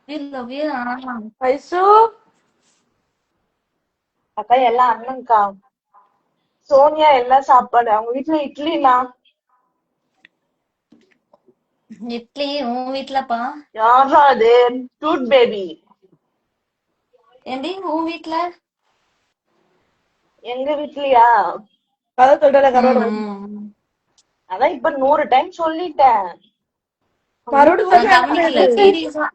ஐசு love you. ஆமா. ஐசு அக்கா எல்லாம் அண்ணன்க்கா சோனியா எல்லாம் சாப்பாடு அவங்க வீட்டுல இட்லிலாம் இட்லி உன் வீட்டுலப்பா? யாரா அது டூட் பேபி ஏண்டி உன் வீட்டுல? எங்க வீட்லயா அதான் சொல்றேன் கரோட. அதான் இப்ப 100 டைம் சொல்லிட்டேன் மறுபடியும் நான் சொன்னா என்ன கவனிக்கல செய்யுது? சீரியஸா.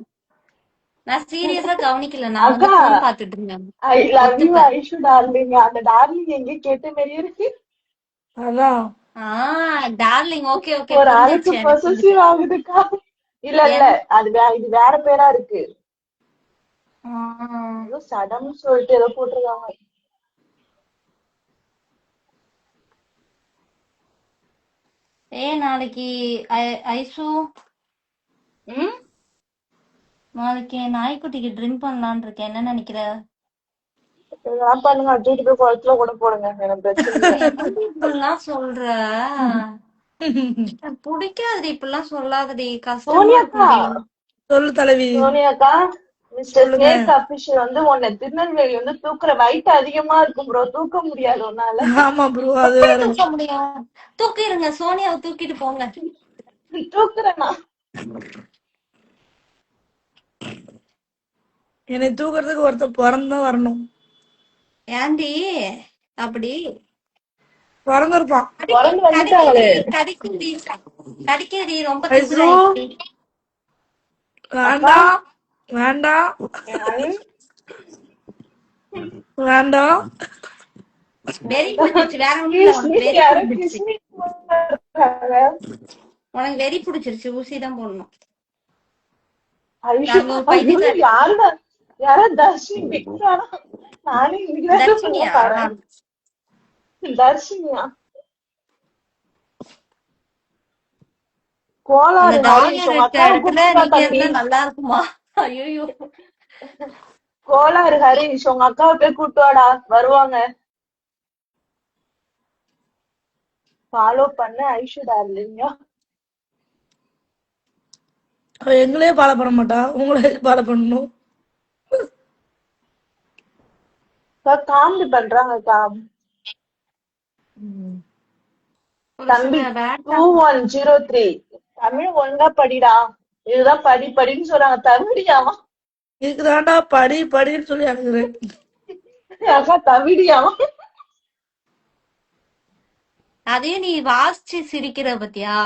நான் சீரியஸா கவனிக்கல, நான் வந்து அக்கா போன் பாத்துட்டு இருந்தேன். ஐ லவ் யூ ஒத்துப்பேன். ஐஷு டார்லிங். அந்த டார்லிங் எங்க கேட்ட மாதிரியே இருக்கு. அதான் டார்லிங், ஓகே ஓகே, ஒரு ஆளுக்கு புரிஞ்சிருச்சு, எனக்கு பொசசிவ் புரிஞ்சிருச்சு. ஆகுதுக்கா. இல்ல இல்ல, என் இது வேற பேரா இருக்கு. ஆஹ் ஏதோ சடம்னு சொல்லிட்டு ஏதோ போட்டிருக்காங்க. நாளைக்கு ஐசு, ம் நாளைக்கு என் நாய்க்குட்டிக்கு ட்ரிங்க் பண்ணலான்னு இருக்கேன், என்ன நினைக்கிற? இதெல்லாம் பண்ணுங்க, தூக்கிட்டு போய் குளத்துல கூட போடுங்க, எனக்கு பிரச்சனை இல்ல. என்னடி இப்படிலாம் சொல்ற? எனக்கு பிடிக்காதுடி, இப்படிலாம் சொல்லாதடி, கஷ்டமா சோனியாக்கா, இருக்குடி. சொல்லு தலைவி. சோனியாக்கா, மிஸ்டர் சொல்லுங்க. ஸ்னேக் அபிஷியல் வந்து உன்னை திருநெல்வேலி வந்து தூக்குற weight அதிகமா இருக்கும் ப்ரோ, தூக்க முடியாது உன்னால. ஆமா ப்ரோ, அது எப்படி வேற. தூக்க முடியும்? தூக்கிடுங்க, சோனியாவை தூக்கிட்டு போங்க. தூக்குறேனா? என்னை தூக்குறதுக்கு ஒருத்தர் பிறந்தான் வரணும். ஏண்டி அப்படி? பிறந்திருப்பான். குரங்கு வந்துட்டாங்களே. கடிக்குடி, கடிக்கடி, ரொம்ப ஐசு திமிராயிடுச்சு. அக்கா, வேண்டாம் வேண்டாம் ம், வேண்டாம். வெறி பிடிச்சிருச்சு, வேற ஒண்ணும் இல்ல, உனக்கு வெறி யாரும் பிடிச்சிருச்சு. கிஸ்மி இருக்காங்க. உனக்கு வெறி பிடிச்சிருச்சு, ஊசி தான் போடணும். ஐஷு, அங்க ஒரு ஐயோ, பைத்தியக்காரி யாருடா? யாரா தர்ஷினி பிக்ரானா? நானே இன்னைக்குதான் தர்ஷினியா? பாறேன். தர்ஷினியா? அந்த கோளாறு டாலர் ஹரிஷ், உங்க இருக்க அக்காவை இடத்துல கூப்பிட்டுடா நீங்க தம்பி. இருந்தா நல்லா இருக்குமா? ஐயோ, கோளாறு ஹரிஷ், உங்க அக்காவை போய் கூப்பிட்டு வாடா, வருவாங்க. ஃபாலோ பண்ண ஐஷு டார்லிங்க. அவ எங்களையே ஃபாலோ பண்ண மாட்டா, உங்களே ஃபாலோ பண்ணணும். காமெடி பண்றாங்கக்கா. தம்பி புருஷனை பேட்டா. 2103, தமிழ் ஒழுங்கா படிடா. இதுதான் படி படின்னு சொல்றாங்க, தவிடியாமா? இதுக்குதான்டா படி படின்னு சொல்லி அனுப்புறேன். அக்கா தவிடியாமா? அதையும் நீ வாசிச்சு சிரிக்கிற பத்தியா?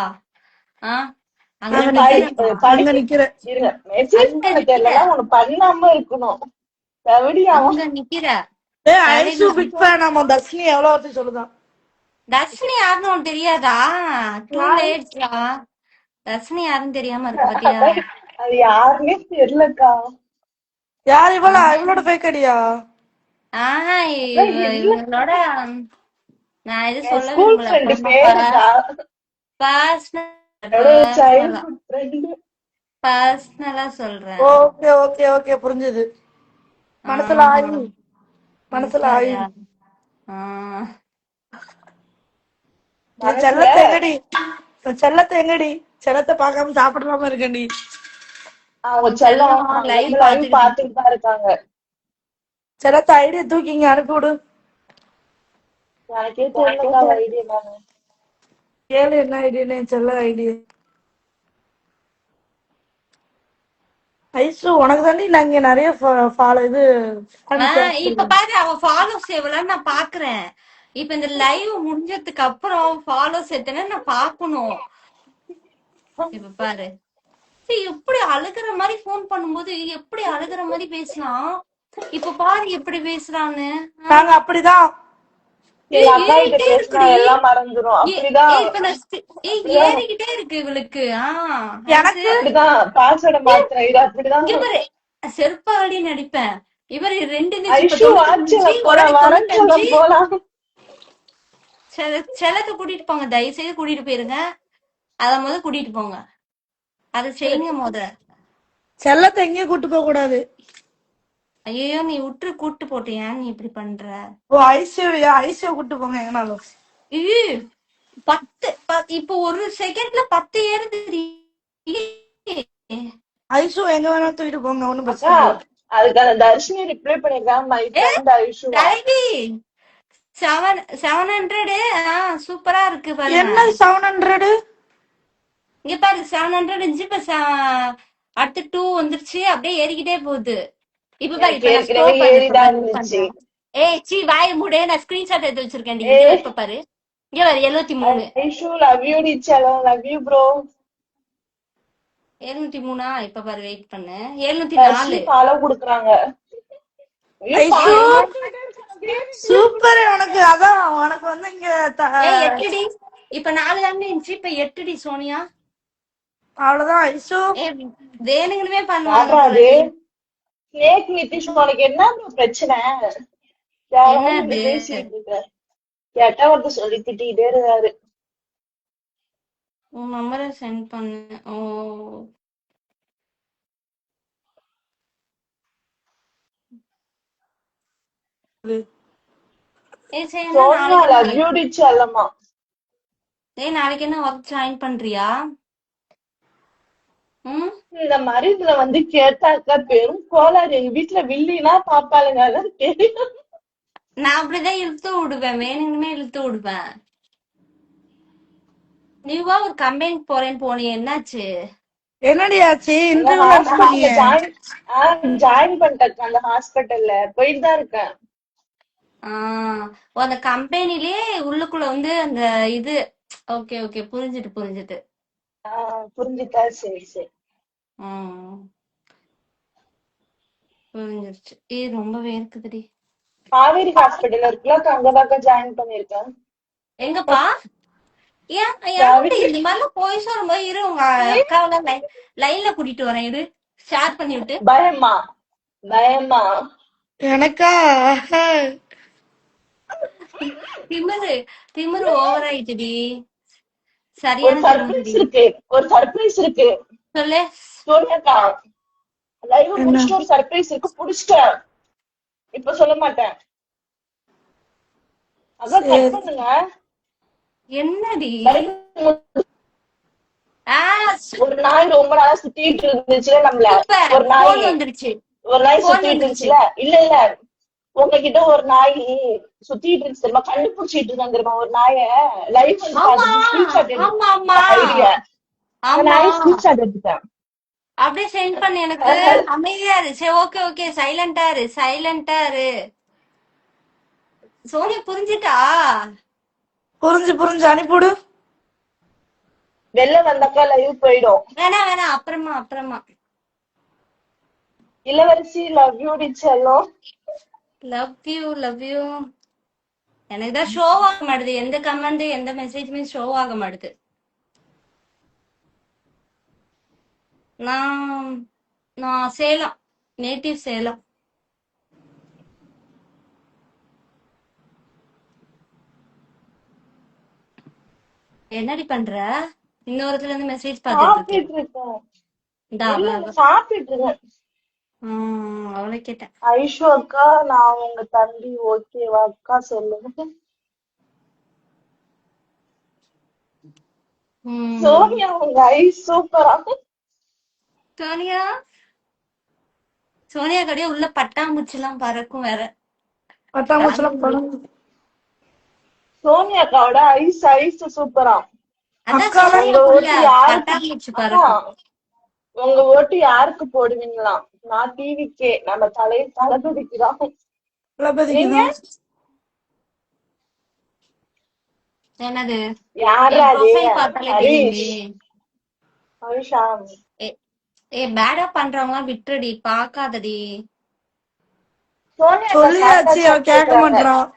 அங்க அங்க படி நிக்கிற நிக்கிறேன்ப்பா, அங்க படிக்க நிக்கிற இருங்க, மெசேஜ் அங்க பண்ண நிக்கிற, தெரியல, ஒண்ணு பண்ணாம இருக்கணும். தவிடியாமா? அங்க நிக்கிற. ஐசு தலைவி பிக் ஃபேன். ஆமா, தர்ஷினி எவ்வளவு வார்த்தை சொல்லுதான். தர்ஷினி யாருன்னு உனக்கு தெரியாதா? டூ லேட்ஸ்டா. தர்ஷினி யாருன்னு தெரியாம இருக்கு பாத்தியா? அது யாருன்னே தெரியலக்கா. யார் இவளோட ஃபேக் அடியா? இவங்களோட நான் எது சொல்ல ஸ்கூல் விரும்பல, ஃப்ரெண்டு அப்புறமா பேருக்கா, சைல்ட்ஹுட் ஃப்ரெண்டு. பர்சனலா சொல்றேன். ஓகே ஓகே ஓகே, புரிஞ்சது. மனசுல ஆயி மனசுல ஆயி. மனசுலயா? ஆஹ் என் செல்லத்தை எங்கடி? என் செல்லத்தை எங்கடி? செல்லத்தை பார்க்காம சாப்பிடாம இருக்கேன்டி. அவங்க செல்லம் லைவ் லைவ் பாத்துட்டு தான் இருக்காங்க. செல்லத்தை ஐடியா தூக்கிங்க அனுப்பி விடு. எனக்கே தெரியலக்கா ஐடியா நானு. கேளு என்ன ஐடியான்னு, என் செல்ல ஐடியா. ஐசு உனக்கு தாண்டி நாங்க நிறைய ஃபாலோ இது. இப்ப பாரு, அவ ஃபாலோஸ் எவ்வளவு நான் பாக்குறேன். இப்ப இந்த லைவ் முடிஞ்சதுக்கு அப்புறம் ஃபாலோஸ் எத்தனை நான் பாக்கணும். இப்ப பாரு, எப்படி அழுகுற மாதிரி போன் பண்ணும்போது எப்படி அழுகுற மாதிரி பேசலாம். இப்ப பாரு எப்படி பேசுறான்னு. நாங்க அப்படிதான். ஏறிக்கிட்டே இருக்குடி. எல்லாம் மறந்துரும். அப்படிதான் ஏறிக்கிட்டே இருக்கு இவளுக்கு. எனக்கு அப்படிதான் பாஸ்வேர்ட மாத்துறேன். இது அப்படிதான். இவரு செருப்பாடி நடிப்பேன். இவரு 2 ஐஷு வாட்ச்ல போலாம். செலக்க கூட்டிட்டு போங்க, தயவு செய்து கூட்டிட்டு போயிருங்க. அத முத கூட்டிட்டு போங்க, அத செய்யுங்க முத. செல்லத்தை எங்கேயும் கூட்டு போக கூடாது. ஐயோ, நீ விட்டு கூட்டு போட்டியா? நீ இப்படி பண்ற? ஓ ஐசியோ கூட்டு போங்க எங்கனாலும். 10 இப்போ ஒரு செகண்ட்ல 10 ஏறுது. ஐசு எங்க வேணா தூக்கிட்டு போங்க, ஒண்ணும் பிரச்சனை இல்லை. அதுக்கான தர்ஷினி ரிப்ளை பண்ணிருக்காங்க. My friend Aishu 700. சூப்பரா இருக்கு பாருங்க. என்ன 700? இங்க பாரு, 700 இருந்துச்சு, இப்ப அடுத்து 2 வந்துருச்சு, அப்படியே ஏறிக்கிட்டே போகுது. இப்ப பாரு, இப்ப நான் ஸ்க்ரோல் பண்றேன். சீ வாய மூடு, நான் ஸ்கிரீன்ஷாட் எடுத்து வச்சிருக்கேன். இப்ப பாரு, இங்க பாரு 73. ஐஷு லவ் யூ டி செல்லம், லவ் யூ ப்ரோ. 703 இப்ப பாரு, வெயிட் பண்ணு. 704. ஃபாலோ குடுக்குறாங்க. ஐயோ ஐஷு follow பண்ணிட்டே இருக்காங்க. சூப்பர். உனக்கு அதான் உனக்கு வந்து இங்க ஏய் 8டி. இப்ப 4 தானே இருந்துச்சு, இப்ப 8டி சோனியா. அவ்வளவுதான் ஐஷு. ஏ வேணுங்கவே பண்ணுவாங்க யாரா அது? போலடி. ஸ்னேக் நிதிஷ் உனக்கு என்ன bro பிரச்சனை? யாராவது என்ன இப்படி அது? பேசிக்கிட்டு இருக்க? கேட்டா ஒருத்தர் சொல்லி திட்டிக்கிட்டே இருக்காரு. உன் நம்பரை சென்ட் பண்ணு. ஓ ஏய் சரி, என்ன சோனியா நாளைக்கு லவ் என்ன? யூ டி செல்லம்மா. ஏய் நாளைக்கு என்ன ஒர்க் ஜாயின் பண்றியா? ம் இந்த மாதிரி இதுல வந்து கேட்டாக்கா பெரும் கோளாறு. எங்க வீட்டுல வில்லினா பாப்பாளுங்க, அதான் தெரியும். நான் அப்படிதான் இழுத்து விடுவேன், வேணுங்கமே இழுத்து விடுவேன். நீவா ஒரு கம்பெனிக்கு போறேன்னு போனியே, என்னாச்சு? என்னடி ஆச்சு? அந்த இன்டர்வியூல என்ன ஹாஸ்பிட்டல்ல பண்ணீங்க? ஜாயின் பண்ணிட்டேன். அந்த ஹாஸ்பிட்டல்ல போயிட்டு தான் இருக்கேன். அந்த கம்பெனிலே உள்ளுக்குள்ள வந்து அந்த இது. ஓகே ஓகே, புரிஞ்சுட்டு புரிஞ்சுட்டு. புரிஞ்சுட்டா சரி சரி. ம் புரிஞ்சிருச்சு. ரொம்ப வேர்க்குதுடி. காவேரி ஹாஸ்பிட்டல் இருக்குல்ல, அங்கதாக்கா ஜாயின் பண்ணிருக்கேன். எங்கப்பா? ஏன் காவேரி இந்த மாதிரிலாம் போய் சொல்லும்போது இரு, உங்க அக்காவை லைன்ல கூட்டிட்டு வரேன், இரு, ஷேர் பண்ணி விட்டு. பயமா பயமா எனக்கா? திமிரு திமிரு ஓவர் ஆயிடுச்சுடி. ஒரு சரியான சர்ப்ரைஸ் திமிருடி. இருக்கு, ஒரு சர்ப்ரைஸ் இருக்கு. சொல்லு. சோனியாக்கா லைவ் என்ன முடிச்சுட்டு ஒரு சர்ப்ரைஸ் இருக்கு, புடிச்சிட்டேன். இப்ப சொல்ல மாட்டேன், அதான் கட் சரி. பண்ணுங்க. என்னடி? live ஆ ஒரு நாய் ரொம்ப நாளா சுத்திட்டு இருந்துச்சுல நம்மள. சூப்பர், ஒரு நாய் போன் வந்துருச்சு. ஒரு நாய் போன் சுத்திட்டு வந்துருச்சு. இருந்துச்சுல. இல்ல இல்ல, உங்ககிட்ட ஒரு நாய் சுத்திட்டு இருந்துச்சு தெரியுமா, கண்டுபிடிச்சிட்டு இருக்காங்க தெரியுமா ஒரு நாய. லைவ் வந்து ஆமா பார்த்துட்டு ஸ்கிரீன்ஷாட் ஆமா ஆமா எடுத்து ஐடியா அந்த ஆமா. நாயை ஸ்கிரீன்ஷாட் எடுத்துட்டேன். அப்படியே சென்ட் பண்ணு எனக்கு. அமைதியா இரு. சரி, ஓகே ஓகே, சைலண்டா இரு, சைலண்டா இரு. சோனியா புரிஞ்சுட்டா? புரிஞ்சு அனுப்பிவிடு. வெளில வந்தாக்கா லைவ் போயிடும். வேணாம் வேணாம், அப்புறமா அப்புறமா. இளவரசி லவ் யூ டி செல்லம். Love you love you. எனக்கு தான் ஷோ ஆக மாட்டுது, எந்த கமெண்ட் எந்த மெசேஜுமே ஷோ ஆக மாட்டுது. நான் நான் சேலம், நேட்டிவ் சேலம். என்னடி பண்ற? இன்னொருத்துல இருந்து மெசேஜ் பாத்துட்டு இருக்கேன். சாப்பிட்டு இருக்கேன். இந்தா இல்ல இல்ல, சாப்பிட்டு இருக்கேன். அவளை கேட்டேன். ஐஷு அக்கா, நான் உங்க தம்பி ஓகேவா அக்கா சொல்லுங்க. சோனியா உங்க ஐஸ் சூப்பரா. சோனியா சோனியா கடையே உள்ள பட்டாம்பூச்சி எல்லாம் பறக்கும் வேற. பட்டாம்பூச்செல்லாம் படம். சோனியா அக்காவோட ஐஸ் ஐஸ் சூப்பரா. அதான் அக்கா சோனியா உங்க உள்ள ஓட்டு யாருக்கு? பட்டாம்பூச்சி அக்கா, பறக்கும். உங்க ஓட்டு யாருக்கு போடுவீங்களாம்? நான் டிவிக்கே, நம்ம தளபதிக்கு தான். தளபதிக்கு நீங்க தான். என்னது? யாரா என் அது? ப்ரொஃபைல் பார்த்தாலே ஹரிஷ் தெரியுமே. ஹரிஷா? பேடா பண்றவங்க விட்டுடி, பாக்காதடி. சோனியா அக்கா சொல்லியாச்சு, அவ சாப்பிட்டாச்சான்னு கேட்க கேக்குறாங்க. மாட்டான்.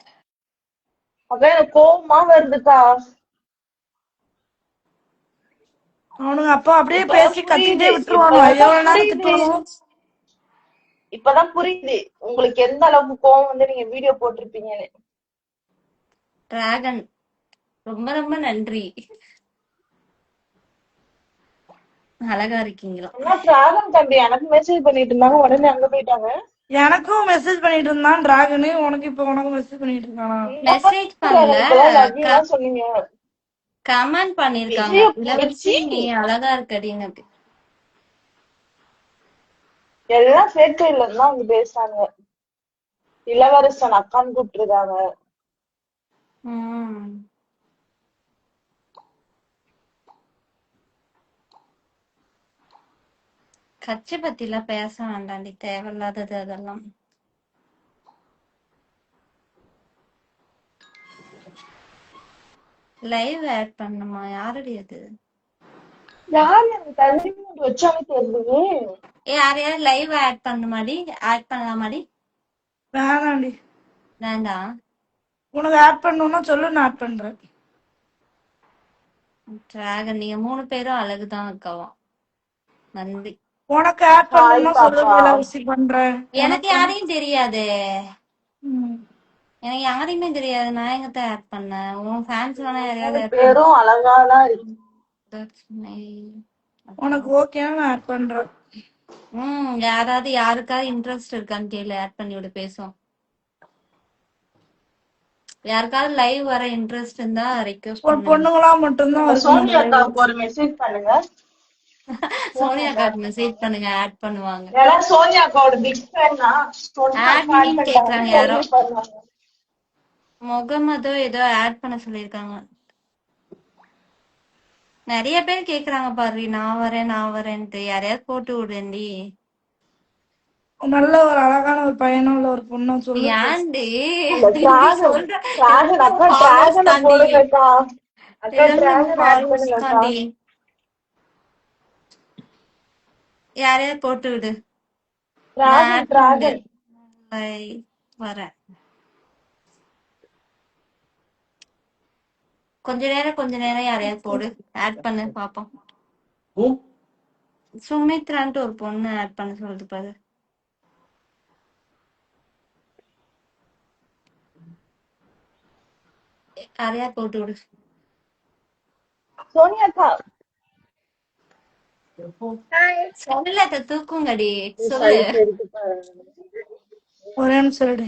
அதான் எனக்கு கோவமா வருதுக்கா. அவனுங்க அப்பா அப்படியே இப்பதான் பேசி கத்திட்டே புரியுது, விட்டுருவானு. இப்பதான் எவ்வளவு நேரம் புரியுது, திட்டுவானு. இப்பதான் புரியுது உங்களுக்கு எந்த அளவுக்கு கோவம் வந்து நீங்க வீடியோ போட்டிருப்பீங்கன்னு. டிராகன், ரொம்ப ரொம்ப நன்றி, அழகா இருக்கீங்களா? ஆனா டிராகன் தம்பி எனக்கு மெசேஜ் பண்ணிட்டு இருந்தாங்க, உடனே அங்க போயிட்டாங்க. எனக்கும் மெசேஜ் பண்ணிட்டு இருந்தான் டிராகனு. உனக்கு இப்ப உனக்கு மெசேஜ் பண்ணிட்டு இருக்கானா? மெசேஜ் பண்ணல, லவ் யூ தான் சொன்னீங்க. கமெண்ட் பண்ணிருக்காங்க. விஜய இளவரசி புடிச்சி நீ அழகா இருக்கடின்னு. அப்படி எல்லாம் சேர்த்து இல்லைன்னு தான் அவங்க பேசுறாங்க. இளவரசன் அக்கான்னு கூப்பிட்டுருக்காங்க. கட்சி பத்தி எல்லாம் பேச வேண்டாண்டி, தேவையில்லாதது அதெல்லாம். லைவ் ஆட் பண்ணுமா? யாரடி அது? யாரு எனக்கு தள்ளி மூடி வச்சாலே தெரியலையே. யாரையாவது லைவ் ஆட் பண்ணுமாடி, ஆட் பண்ணலாமாடி? வேணாண்டி. வேண்டாம். உனக்கு ஆட் பண்ணணும்னா சொல்லு, நான் ஆட் பண்றேன். டிராகன் நீங்க 3 பேரும் அழகுதான் அக்காவா. நன்றி. உனக்கு ஆட் ஹாய் பண்ணணும்னா சொல்லு, பாப்பா. இளவரசி பண்றேன். எனக்கு உனக்கு யாரையும் தெரியாது. ம். எனக்கு யாரையுமே தெரியாது. நான் எங்கத்த ஆட் பண்ணேன்? உன் ஃபேன்ஸ் வேணா யாரையாவது 3 ஆட் பண்ண. பேரும் அழகாதான் இருக்கு. That's nice. உனக்கு ஓகேனா நான் ஆட் பண்றேன். யாராவது யாருக்காவது இன்ட்ரெஸ்ட் இருக்கான்னு கேளு, ஆட் பண்ணி விடு பேசுவோம். யாருக்காவது லைவ் வர இன்ட்ரெஸ்ட் இருந்தா ரெக்வெஸ்ட் ஒரு பண்ணுங்க. பொண்ணுங்களா மட்டும்தான் நம்ம இருக்கணும் சோனி இந்த அக்காவுக்கு லைவ்ல. ஒரு மெசேஜ் பண்ணுங்க. சோனி சோனியா அக்கா கார்டு மெசேஜ் பண்ணுங்க, ஆட் பண்ணுவாங்க. ஏன்னா சோனி அக்காவோட பிக் ஃபேன்னா சோனி அக்கா ஆட் ஆட்மின் கேக்குறாங்க பண்ணிட்டாங்க யாரோ. உடனே பண்ணுவாங்க. முகமதோ ஏதோ ஆட் பண்ண சொல்லியிருக்காங்க. நிறைய பேர் கேக்குறாங்க பாரு, நான் வரேன் நான் வரேன்ட்டு. யாரையாவது போட்டு விடுண்டி. நல்ல ஒரு அழகான ஒரு பையனும் இல்ல ஒரு பொண்ணும் சொல்லு. ஏன்டி அந்த நீ டிராகன் சொல்ற டிராகன் எல்லாத்துக்கும் அக்கா ஃபாலோவர்ஸ் டிராகனை தாண்டி. போடுங்கக்கா. அக்கா எல்லாமே டிராகன் ஆட் ஃபாலோவர்ஸ் பண்ணுங்கக்கா. தாண்டி. யாரையாவது போட்டு விடு. நான் டிராகன் ஆட் பண்ணு. டிராகன் வரேன். கொஞ்ச நேரம் யாரையாவது போடு, ஆட் பண்ணு பாப்போம். சுமித்ரான்ட்டு ஒரு பொண்ணு ஆட் பண்ண சொல்லுது பாரு. யாரையாவது போட்டு விடு. சோனி அக்கா சொல்லல தூக்குங்கடி, சொல்லு. சைட் இருக்கு பாருங்க. ஒரே நிமிஷம் இரு.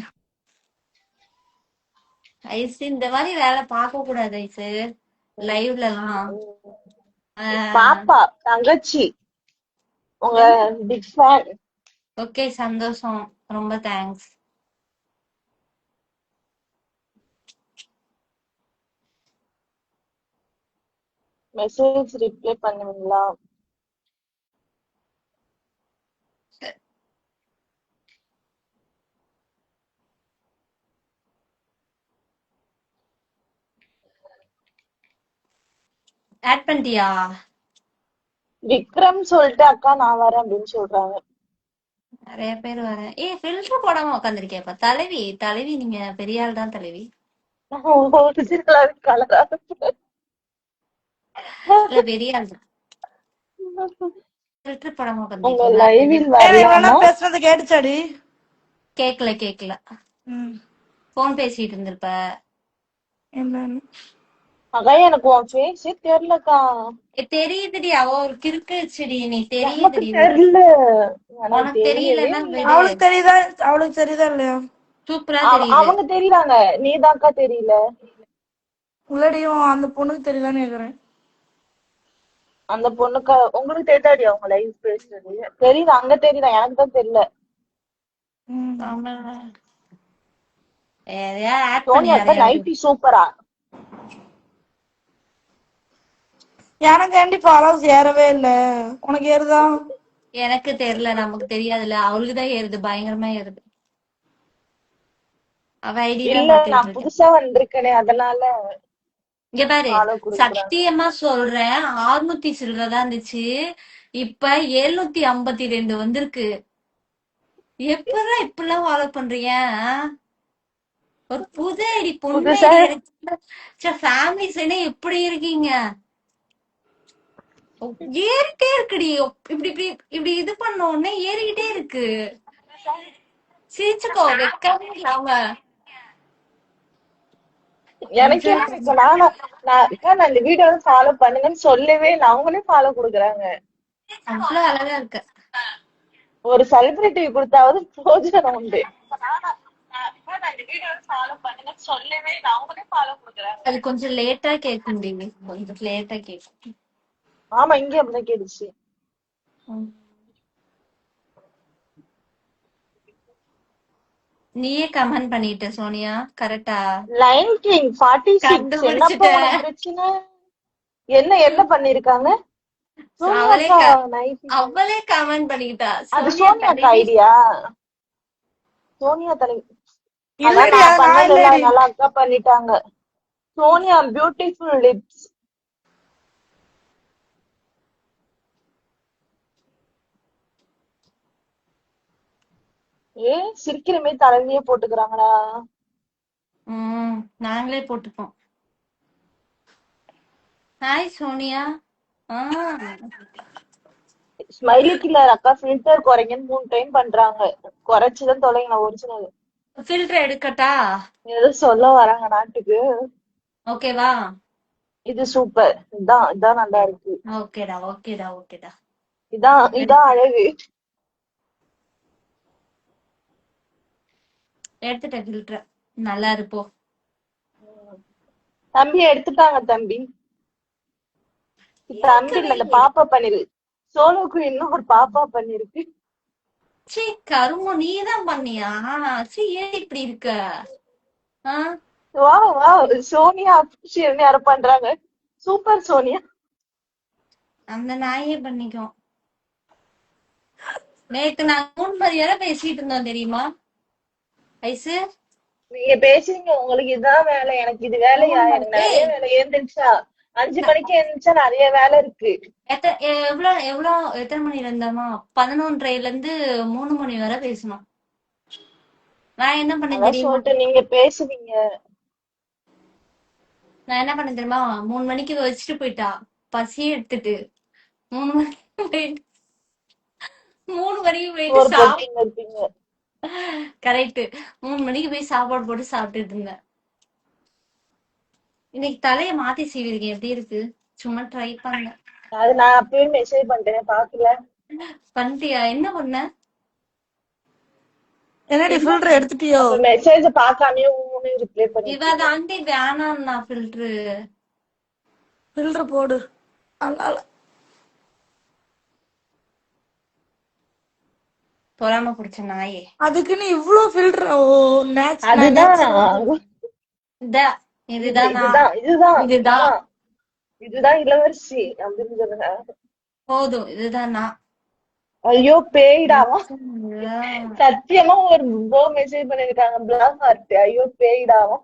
ஐசு இந்த மாதிரி வேலை பார்க்க கூடாது ஐசு, லைவ்லலாம். பாப்பா தங்கச்சி உங்க பிக் ஃபேன். ஓகே சந்தோஷம், ரொம்ப தேங்க்ஸ். மெசேஜ் ரிப்ளை பண்ணுவீங்களா? ஆட் பண்ணிட்டியா? விக்ரம் சொல்லிட்டு அக்கா நான் வரேன் அப்படின்னு சொல்றாங்க. நிறைய பேர் வரேன். ஃபில்டர் போடாம உட்காந்துருக்கேப்பா. தலைவி தலைவி, நீங்க பெரிய ஆள் தான் தலைவி. ஒரிஜினல் கலரா இல்ல பெரிய ஆள் தான். ஃபில்டர் போடாம உங்க உட்காந்துருக்கீங்களா? லைவில் ஏய், இவனா வரலாமா? பேசுறது கேட்டுச்சாடி? கேக்கல. ம். போன் பேசிட்டு இருந்திருப்ப. என்னன்னு அக்கா எனக்கு உன் ஃபேஸே தெரியலக்கா. தெரியுதுடி, அவ ஒரு கிறுக்கு செடி. நீ எனக்கு தெரியுதுடி. தெரியல. எனக்கு உனக்கு தெரியவே தெரியலன்னா இல்ல. விடு. அவளுக்கு தெரியுதா? அவளுக்கு தெரியுதா இல்லையா? சூப்பரா தெரியுது. அவங்க தெரியறாங்க, நீதான்க்கா தெரியல. உள்ளடியும் அந்த பொண்ணுக்கு தெரியலான்னு கேக்குறேன். அந்த பொண்ணுக்கு உங்களுக்கு தெரியாடி அவங்க லைவ் பேசுறது? தெரியுது, அங்க தெரியுதா, எனக்கு தான் தெரியல. ம். எதையா ஆட் பண்ணி சோனி அக்கா யாரையாவது. நைட்டி சூப்பரா. எனக்கு ஏண்டி ஃபாலோவர்ஸ் ஏறவே இல்ல? உனக்கு ஏறுதா? எனக்கு தெரியல, நமக்கு தெரியாதுல்ல. அவளுக்குதான் ஏறுது, பயங்கரமா ஏறுது. அவ ஐடி தான் இல்ல பாத்துட்டு நான் இருக்கேன். புதுசா வந்திருக்கேனே அதனால இங்க பாரு, ஃபாலோ கொடுக்குறாங்க. சத்தியமா சொல்றேன், 600 சில்லறதான் இருந்துச்சு, இப்ப 752 வந்திருக்கு. எப்பதான் இப்படிலாம் ஃபாலோ பண்றீங்க? ஒரு புது ஐடி, பொண்ணு புதுசா ஐடி கிடைச்சு ஃபேமிலிஸ்ல எப்படி இருக்கீங்க? ஏறிட்டே இருக்குடி. இப்படி இப்படி இப்படி இது பண்ண உடனே ஏறிக்கிட்டே இருக்கு. சிரிச்சுக்கோ, வெக்கமே இல்லாம. எனக்கே இப்ப நான் இந்த வீடியோ ஃபாலோ பண்ணுங்கன்னு சொல்லவே இல்லை, அவங்களே ஃபாலோ கொடுக்குறாங்க. அவ்வளவு அழகா இருக்க. ஒரு செலிபிரிட்டி கொடுத்தாவது பிரோஜனம் உண்டு. அது கொஞ்சம் லேட்டா கேட்கும் டிவி, கொஞ்சம் லேட்டா கேட்கும். ஆமா இங்க அப்படிதான் கேட்டுச்சு. நீயே கமெண்ட் பண்ணிட்ட சோனியா, கரெக்டா? லைன் கிங் 46 என்னப்பா கண்டுபிடிச்சிட்ட. உனக்கு பிரச்சனை? என்ன பண்ணிருக்காங்க? அவளே கமெண்ட் பண்ணிக்கிட்டா. அது சோனியா அக்கா ஐடியா. சோனியா தலைவி இல்லடி, நான் அது நான் பண்ணல, இல்லடி. நல்லா அக்கா பண்ணிட்டாங்க. Sonia beautiful lips. சிரிக்கிற மாதிரி தலைவியே போட்டுக்கிறாங்கடா. நாங்களே போட்டுப்போம். ஹாய் சோனியா. ஸ்மைலி கில்லர் அக்கா ஃபில்டர் குறைங்கன்னு 3 டைம் பண்றாங்க. குறைச்சுதான் தொலைங்க ஒரிஜினல். ஃபில்டர் எடுக்கட்டா? ஏதோ சொல்ல வராங்க நாட்டுக்கு. ஓகேவா? இது சூப்பர். இதான் நல்லா இருக்கு. ஓகேடா ஓகேடா ஓகேடா. இதான் அழகு. எடுத்துட்டேன் ஃபில்டர். நல்லா இருப்போ. தம்பி எடுத்துட்டாங்க தம்பி. தம்பி இல்ல, அந்த பாப்பா பண்ணிரு. சோனுக்கு இன்னும் ஒரு பாப்பா பண்ணிருக்கு. சீ கருமோ, நீதான் பண்ணியா? சீ ஏன் இப்படி இருக்க? வா வா சோனியா அபிஷியல் யாரும் பண்றாங்க. சூப்பர் சோனியா. அந்த நாயே பண்ணிக்கும். நேத்து நான் 3 மணி நேரம் பேசிட்டு இருந்தோம் தெரியுமா ஐசு? நீங்க பேசுறீங்க, உங்களுக்கு இதுதான் வேலை, எனக்கு இது வேலையா? எனக்கு நிறைய வேலை. எழுந்திருச்சா 5 மணிக்கு எழுந்திரிச்சா நிறைய வேலை இருக்கு. எத்தனை மணில இருந்தாமா? 11:30ல இருந்து 3 மணி வரை பேசணும். நான் என்ன பண்ணேன் தெரியுமா? நீங்க பேசுவீங்க. நான் என்ன பண்ணேன் தெரியுமா? 3 மணிக்கு வச்சுட்டு போயிட்டா பசி எடுத்துட்டு. 3 மணிக்கு போயிட்டு 3 மணிக்கு போயிட்டு கரெக்ட் 3 மணிக்கு போய் சாப்பாடு போட்டு சாப்பிட்டுட்டு இருந்தேன். இன்னைக்கு தலைய மாத்தி சீவிருக்கேன். எப்படி இருக்கு? சும்மா ட்ரை பண்ணேன். அது நான் அப்பவே மெசேஜ் பண்ணிட்டேன், பாக்கல. பண்ணிட்டியா? என்ன பண்ண? என்னடி ஃபில்டர் எடுத்துட்டியோ? மெசேஜ் பார்க்காமயே ஊன்னு ரிப்ளை பண்ணி. இவ தாண்டி வேணாம்னா ஃபில்டர் போடு. பொறாம புடிச்ச நாயே. அதுக்குன்னு இவ்ளோ ஃபில்டர். இதுதான் இளவரசி அப்படின்னு சொல்லுங்க. போதும், இதுதான் நான். ஐயோ பேய்டாவா? சத்தியமா ஒரு மெசேஜ் பண்ணிருக்காங்க பிளாக் ஹார்ட். ஐயோ பேய்டாவா?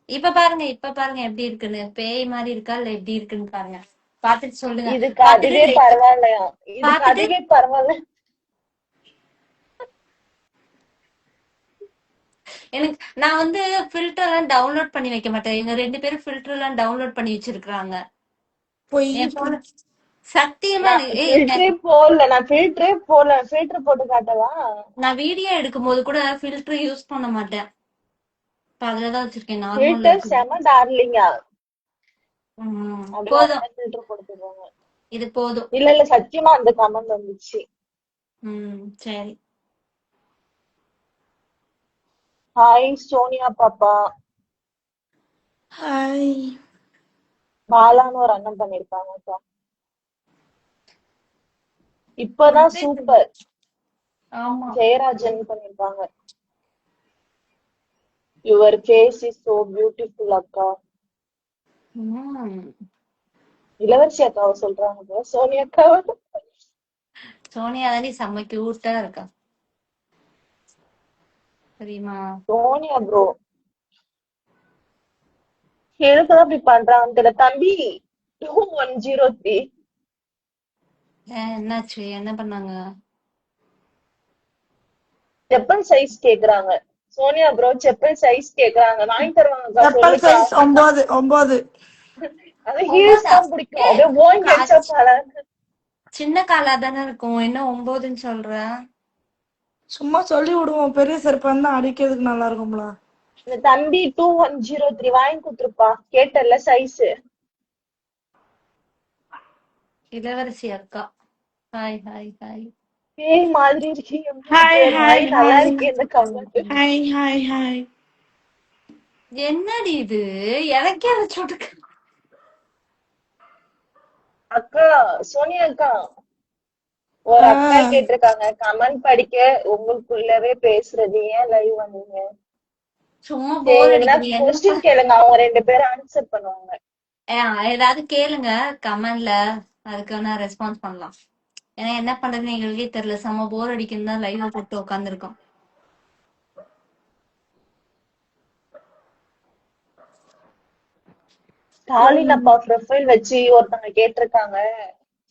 இப்ப பாருங்க எப்படி இருக்குன்னு. பேய் மாதிரி இருக்கா இல்ல எப்படி இருக்குன்னு பாருங்க. பாத்துட்டு சொல்லுங்க. இதுக்கு அதுவே பரவாயில்லையா? இதுக்கு அதுவே பரவாயில்ல. எனக்கு நான் வந்து ஃபில்டர் எல்லாம் டவுன்லோட் பண்ணி வைக்க மாட்டேன். இவங்க 2 பேரும் ஃபில்டர் எல்லாம் டவுன்லோட் பண்ணி வச்சிருக்காங்க. சத்தியமா போடல. நான் ஃபில்டரே போடல. ஃபில்டர் போட்டு காட்டவா? நான் வீடியோ எடுக்கும் போது கூட ஃபில்டர் யூஸ் பண்ண மாட்டேன். அதுலதான் வச்சிருக்கேன். ஃபில்டர் செம டார்லிங்கா. போதும், ஃபில்டர் போட்டுருவாங்க. இது போதும். இல்ல சத்தியமா அந்த கமெண்ட் வந்துச்சு. சரி. ஹாய் சோனியா பாப்பா. ஹாய். பாலான்னு ஒரு அண்ணன் பண்ணிருப்பாங்க. இப்பதான் சூப்பர். ஜெயராஜன் பண்ணிருப்பாங்க. Your face is so beautiful அக்கா. இளவரசி அக்காவை சொல்றாங்க. சோனியா அக்காவை. சோனியா தானே செம்ம கியூட்டா இருக்கா தெரியுமா? சோனியா ப்ரோ எதுக்குதான் இப்படி பண்றாங்க தம்பி? 2103 என்னாச்சு? என்ன பண்ணாங்க? செப்பல் சைஸ் கேக்குறாங்க. சோனியா ப்ரோ செப்பல் சைஸ் கேக்குறாங்க. வாங்கி தருவாங்க. செப்பல் சைஸ் 9. அது ஹீல்ஸ் தான் பிடிக்கும். அப்படியே ஓங்கி அடிச்சா பல. சின்ன காலா தானே இருக்கும். என்ன 9ன்னு சொல்ற? சும்மா சொல்லி விடுவோம். பெரிய செருப்பா இருந்தா அடிக்கிறதுக்கு நல்லா இருக்கும்ல. இந்த தம்பி 2103 வாங்கி கொடுத்துருப்பா. கேட்டல சைஸ். இளவரசி அக்கா. Hi hi hi. பேய் மாதிரி இருக்கீங்க. ஹாய் ஹாய் நல்லா இருக்கு இந்த கமெண்ட். Hi hi hi. என்னடி இது? எனக்கே அதை சொல்லுங்க அக்கா. சோனியா அக்கா ஒரு அக்கா கேட்டிருக்காங்க கமெண்ட் படிக்க உங்களுக்குள்ளவே பேசுறது ஏன் லைவ் வந்தீங்க? சும்மா போர் அடிக்குது. क्वेश्चन கேளுங்க, அவங்க 2 பேரும் ஆன்சர் பண்ணுவாங்க. ஏதாவது கேளுங்க கமெண்ட்ல, அதுக்கு நான் ரெஸ்பான்ஸ் பண்ணலாம். ஏன்னா என்ன பண்றதுன்னு எங்களுக்கே தெரியல. செம்ம போர் அடிக்குன்னு தான் லைவ் போட்டு உட்காந்துருக்கோம். ஸ்டாலின் அப்பா ப்ரொஃபைல் வச்சு ஒருத்தவங்க கேட்டிருக்காங்க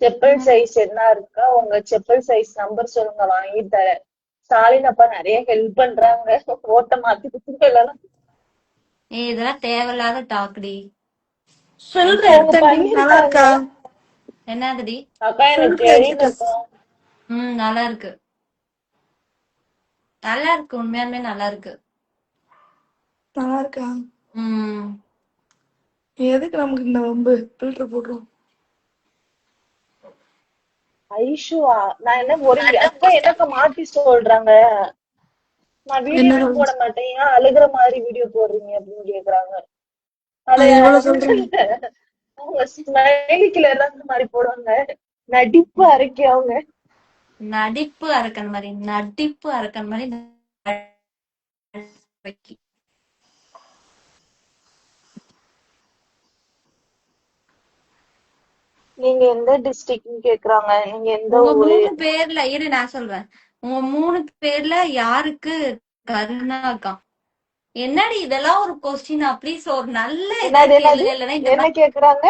செப்பல் சைஸ் என்ன இருக்கா, உங்க செப்பல் சைஸ் நம்பர் சொல்லுங்க வாங்கி தரேன். ஸ்டாலின் அப்பா நிறைய ஹெல்ப் பண்றாங்க. ஓட்ட மாத்தி குடுத்துட்டு எல்லாம் இதெல்லாம் தேவையில்லாத டாக்டி. ஃபில்டர் அவங்க எடுத்தேன்டி, நல்லா பண்ணிருக்காங்க. இருக்கா? என்னதுடி? அக்கா எனக்கு ஃபில்டர் எடுத்துட்டேன். தெரியலக்கா. நல்லா இருக்கு, நல்லா இருக்கு, உண்மையாலுமே நல்லா இருக்கு. நல்லா இருக்கா? ம் எதுக்கு நமக்கு இந்த வம்பு? ஃபில்டர் போடுறோம். ஐஷுவா நான் என்ன ஒரு அக்கா என்னக்கா மாத்தி சொல்றாங்க. நான் வீடியோவே என்ன போட மாட்டேன், ஏன் அழுகுற மாதிரி வீடியோ போடுறீங்க அப்படின்னு கேக்குறாங்க. அத அது இவ்வளவு சொல்றேன். அவங்க ஸ்மைலிக்குல இறந்த மாதிரி போடுவாங்க. நடிப்பு அரைக்கி அவங்க. நடிப்பு அரக்கன் மாதிரி, நடிப்பு அரக்கன் மாதிரி வைக்கி. நீங்க எந்த டிஸ்ட்ரிக்ட்னு கேக்குறாங்க. நீங்க எந்த உங்க ஊரு? 3 பேர்ல இரு நான் சொல்றேன். உங்க 3 பேர்ல யாருக்கு கருணா இருக்கா? என்னடி இதெல்லாம் ஒரு கொஸ்டினா? ப்ளீஸ் ஒரு நல்ல இதா என்னது என்னது கேளுங்க. இல்லைன்னா என்ன இதெல்லாம் கேக்குறாங்க?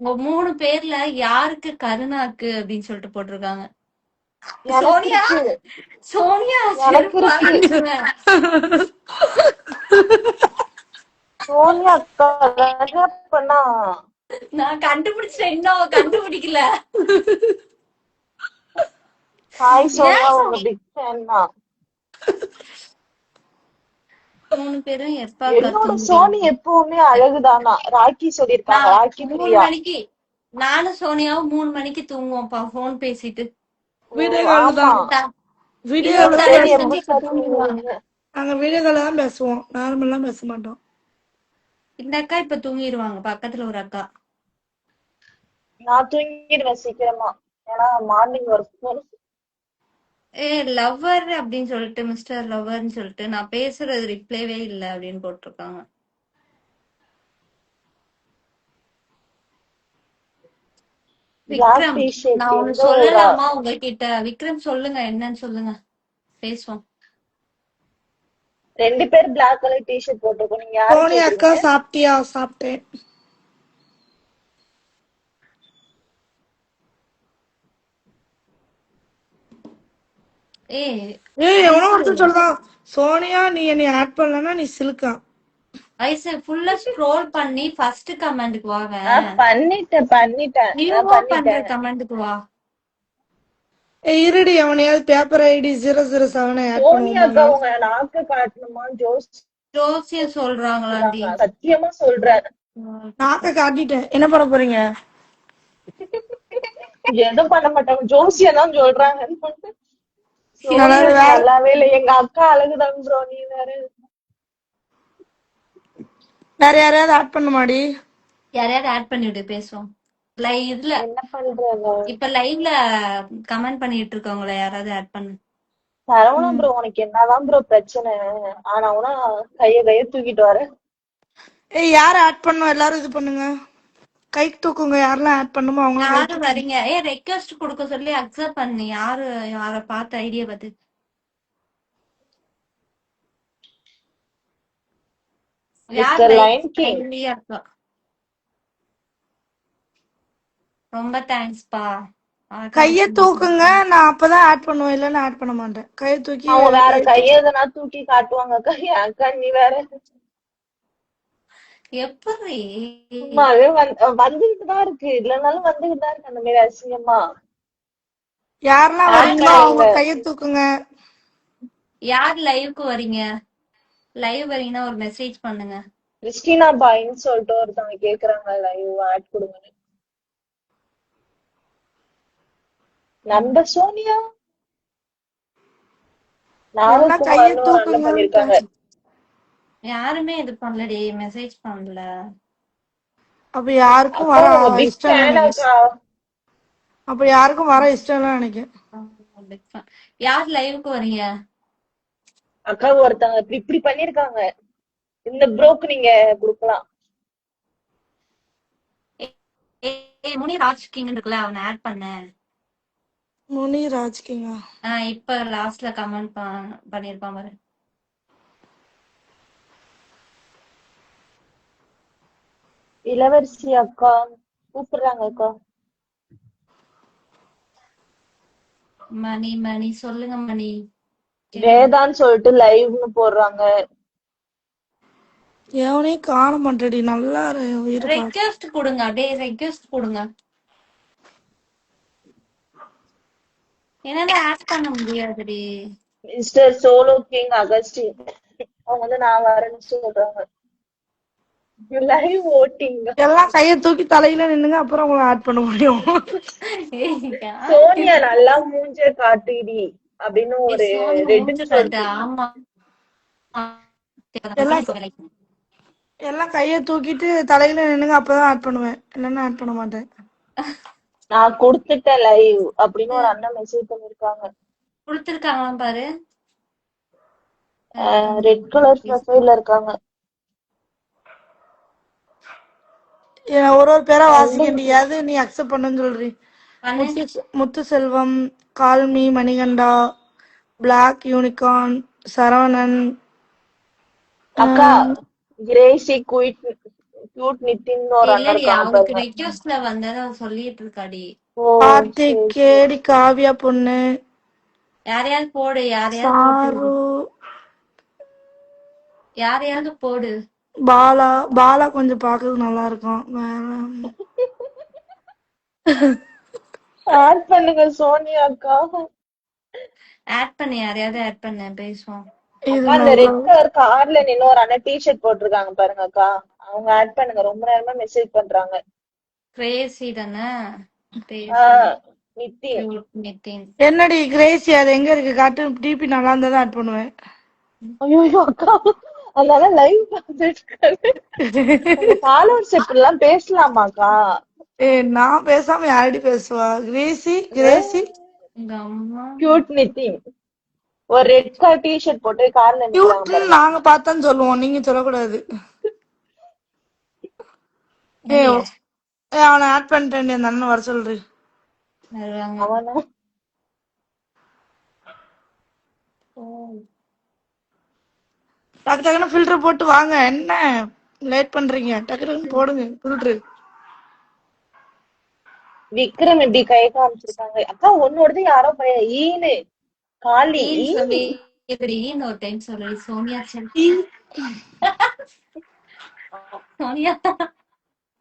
உங்க 3 பேர்ல யாருக்கு கருணாக்கு அப்படின்னு சொல்லிட்டு போட்டிருக்காங்க. எனக்கு சோனியா, இருக்கு, சோனியா எனக்கு செருப்பால இருக்கு. அடிச்சிருவேன். சோனியா அக்கா தானே பண்ணா. நான் கண்டுபிடிச்சிட்டேன், இன்னும் அவ கண்டுபிடிக்கல. ஹாய் சோனியா, ஏன் உங்க பிக் ஃபேன் தான். 3 பேரும் எப்ப என்னோட சோனி கத்துங்க? எப்பவுமே அழகுதானா. ராக்கி சொல்லிருக்காங்க, நான் ராக்கி 3 பிரியா. மணிக்கு, நானும் சோனியாவும் 3 மணிக்கு தூங்குவோம்ப்பா போன் பேசிட்டு. ஓ வீடியோ கால் ஆமா. தான். வீடியோ இன்னொரு கால் தான் சரி, தலைவர் பேசுவோம். வந்து இப்ப எப்ப தூங்கிடுவாங்க. தூங்குவீங்க? நாங்க வீடியோ கால் தான் பேசுவோம், நார்மல்லாம் பேச மாட்டோம். இந்த அக்கா இப்ப தூங்கிடுவாங்க, பக்கத்துல ஒரு அக்கா. நான் தூங்கிடுவேன் சீக்கிரமா, ஏன்னா மார்னிங் ஒர்க் போகணும். லவ்வர் அப்படின்னு சொல்லிட்டு, மிஸ்டர் லவ்வர்னு சொல்லிட்டு நான் பேசுறது ரிப்ளைவே இல்ல அப்படின்னு போட்டிருக்காங்க. பிளாக் விக்ரம், டிஷர்ட் நான் ஒண்ணு எந்த ஊரா? சொல்லலாமா உங்ககிட்ட? விக்ரம் சொல்லுங்க, என்னன்னு சொல்லுங்க, பேசுவோம். 2 பேர் பிளாக் கலர் டிஷர்ட் போட்டிருக்கோம். நீங்க யாரு சோனி அக்கா கேக்குறீங்க? சாப்பிட்டியா? சாப்பிட்டேன். ஏய் ஏய், எவனோ ஐசு, ஒருத்தன் சொல்றான், சோனியா நீ என்னை ஆட் பண்ணலன்னா நீ சிலுக்கா. ஐசு ஃபுல்லா ஸ்க்ரோல் பண்ணி ஃபர்ஸ்ட் கமெண்ட்க்கு வாங்க. பண்ணிட்டேன் நான் நியூவா பண்ற பண்ணிட்டேன். கமெண்ட்க்கு வா. ஏய் இருடி, அவனையாவது பேப்பர் ஐடி 007 ஆட் சோனி அக்கா பண்ணுவோமா? உங்க நாக்க காட்டணுமா ஜோசியம் சொல்றாங்களாண்டி. சொல்றாங்க, சத்தியமா சொல்றேன். நாக்க காட்டிட்டேன், என்ன பண்ண போறீங்க? எதுவும் பண்ண மாட்டாங்க, ஜோசியம் தான் சொல்றாங்க. சோனி யாராவது அக்கா வேற நல்லாவே இல்லை, எங்க அக்கா அழகுதான் ப்ரோ. நீ வேற. வேற யாரையாவது ஆட் பண்ணுமாடி? யாரையாவது ஆட் பண்ணிவிட்டு பேசுவோம். இதுல என்ன பண்றாங்க? இப்ப லைவ்ல கமெண்ட் பண்ணிட்டு இருக்கவங்கள யாராவது ஆட் பண்ணு. சரவணா ப்ரோ, உனக்கு என்னதான் ப்ரோ பிரச்சனை? ஆனா உனா கைய தூக்கிட்டு வர. ஏய், யார ஆட் பண்ணும்? எல்லாரும் இது பண்ணுங்க, கை தூக்குங்க. யாரெல்லாம் ஆட் பண்ணுமோ அவங்களாம் கை யாரு தூக்குங்க. வரீங்க? ரெக்வெஸ்ட் கொடுக்க சொல்லி அக்செப்ட் பண்ணி யாரு யார பார்த்து ஐடியா பார்த்து. யார் மிஸ்டர் லைக் லைன் கிங். ஃப்ரெண்ட்லியா இருக்கா? ரொம்ப தேங்க்ஸ்பா. கைய தூக்குங்க, நான் அப்பதான் ஆட் பண்ணுவேன், இல்லைன்னா ஆட் பண்ண மாட்டேன். கையை தூக்கி அவங்க வேற கை கைய எதனா தூக்கி காட்டுவாங்க. அக்கா நீ வேற. எப்படி? சும்மாவே வந்துகிட்டு தான் இருக்கு, இல்லைனாலும் வந்துகிட்டு தான் இருக்கு அந்த மாதிரி அசிங்கமா. யாரெல்லாம் வரீங்களோ அவங்க கைய தூக்குங்க. யார் லைவ்க்கு வரீங்க? லைவ் வரீங்கன்னா ஒரு மெசேஜ் பண்ணுங்க. கிறிஸ்டினா பாயின்னு சொல்லிட்டு ஒருத்தவங்க கேக்குறாங்க, லைவ் ஆட் கொடுங்கன்னு. நம்ம சோனியா எல்லாம் கைய நாககுமார்னு ஒரு அண்ணன் பண்ணிருக்காங்க. தூக்குங்க. யாருமே இது பண்ணலடி, மெசேஜ் பண்ணல. அப்ப யாருக்கும் அக்கா வர உங்க பிக் இஷ்டம் ஃபேன் இல்லைன்னு அக்கா. அப்ப யாருக்கும் வர இஷ்டம் இல்லைன்னு நினைக்கிறேன். யார் லைவுக்கு வரீங்க? அக்கா ஒருத்தவங்க இப்படி பண்ணிருக்காங்க, இந்த ப்ரோக்கு நீங்க குடுக்கலாம். முனி ராஜ் கிங் இருக்குல்ல, அவனை ஆட் பண்ண. முனி ராஜ்கிங்கா? இப்ப லாஸ்ட்ல கமெண்ட் பண்ணிருப்பான் பாரு. இளவரசி அக்கா கூப்பிடுறாங்க அக்கா. மணி சொல்லுங்க மணி. வேதான்னு சொல்லிட்டு லைவ்னு போடுறாங்க. எவனையும் காண மாட்டேடி. நல்லா இருப்பா. ரெக்வெஸ்ட் கொடுங்க, அப்படியே ரெக்வெஸ்ட் கொடுங்க. என்னால ஆட் பண்ண முடியாதுடி. மிஸ்டர் சோலோ கிங் அகஸ்டின் அவங்க வந்து நான் வரேன்னு சொல்றாங்க. Live voting. எல்லாம் கையை தூக்கி தலையில நின்னுங்க, அப்புறம் உங்களை ஆட் பண்ண முடியும். சோனியா நல்லா மூஞ்ச காட்டுடி அப்படின்னு ஒரு ரெட் காட்டு. ஆமா, எல்லாம் கையை தூக்கிட்டு தலையில நின்னுங்க, அப்பதான் ஆட் பண்ணுவேன். இல்லைன்னா ஆட் பண்ண மாட்டேன். நான் கொடுத்துட்டேன் லைவ் அப்படின்னு ஒரு அண்ணன் மெசேஜ் பண்ணிருக்காங்க. கொடுத்திருக்காங்களா பாரு. ரெட் கலர் ப்ரொஃபைல்ல இருக்காங்க. ஒரு பேரா வாசிக்கண்டி. அது நீ அக்செப்ட் பண்ணுன்னு சொல்றீ. முத்து செல்வம், call me, Manikanta, black unicorn, Saravanan, அக்கா கிரேசி கியூட் நித்தின் ஒரு அண்ணன் இருக்காங்க. ரெக்வெஸ்ட்ல வந்தத சொல்லிட்டு இருக்காடி. கார்த்திக், கேடி, காவியா பொண்ணு, யாரையாவது போடு. சாரு, யாரையாவது போடு. பாலா. பாலா கொஞ்சம் பாக்குறது நல்லா இருக்கும். ஆட் பண்ணுங்க சோனியா அக்கா. ஆட் பண்ணு, யாரையாவது ஆட் பண்ணு, பேசுவோம். அந்த ரெட் கலர் கார்ல நின்னு ஒரு அண்ணன் டிஷர்ட் போட்டிருக்காங்க பாருங்க அக்கா, அவங்க ஆட் பண்ணுங்க. ரொம்ப நேரமா மெசேஜ் பண்றாங்க. கிரேசி தானே? நித்தின். என்னடி கிரேசி? அது எங்க இருக்கு காட்டு. டிபி நல்லா இருந்தா ஆட் பண்ணுவேன். ஐயோ அக்கா, அதனால லைவ் பார்த்துட்டு ஃபாலோவர்ஸ் எப்படிலாம் பேசலாமாக்கா? நான் பேசாம யாரடி பேசுவா? கிரேசி கியூட் நித்தின் ஒரு ரெட் கலர் டிஷர்ட் போட்டு கார்ல நிக்கிறாங்க. நாங்க பார்த்தான்னு சொல்லுவோம், நீங்க சொல்லக்கூடாது. அவனை ஆட் பண்ணிட்டேன். அந்த அண்ணன் வர சொல்றீ. அவனா டக்கு டக்குன்னு ஃபில்டர் போட்டு வாங்க. என்ன லேட் பண்றீங்க? டக்கு டக்குன்னு போடுங்க ஃபில்டர். விக்ரம் எப்படி கை காமிச்சிருக்காங்க அக்கா. உன்னோடது யாரோ ஈனு காலி ஒரு டைம் சொல்லி சோனியா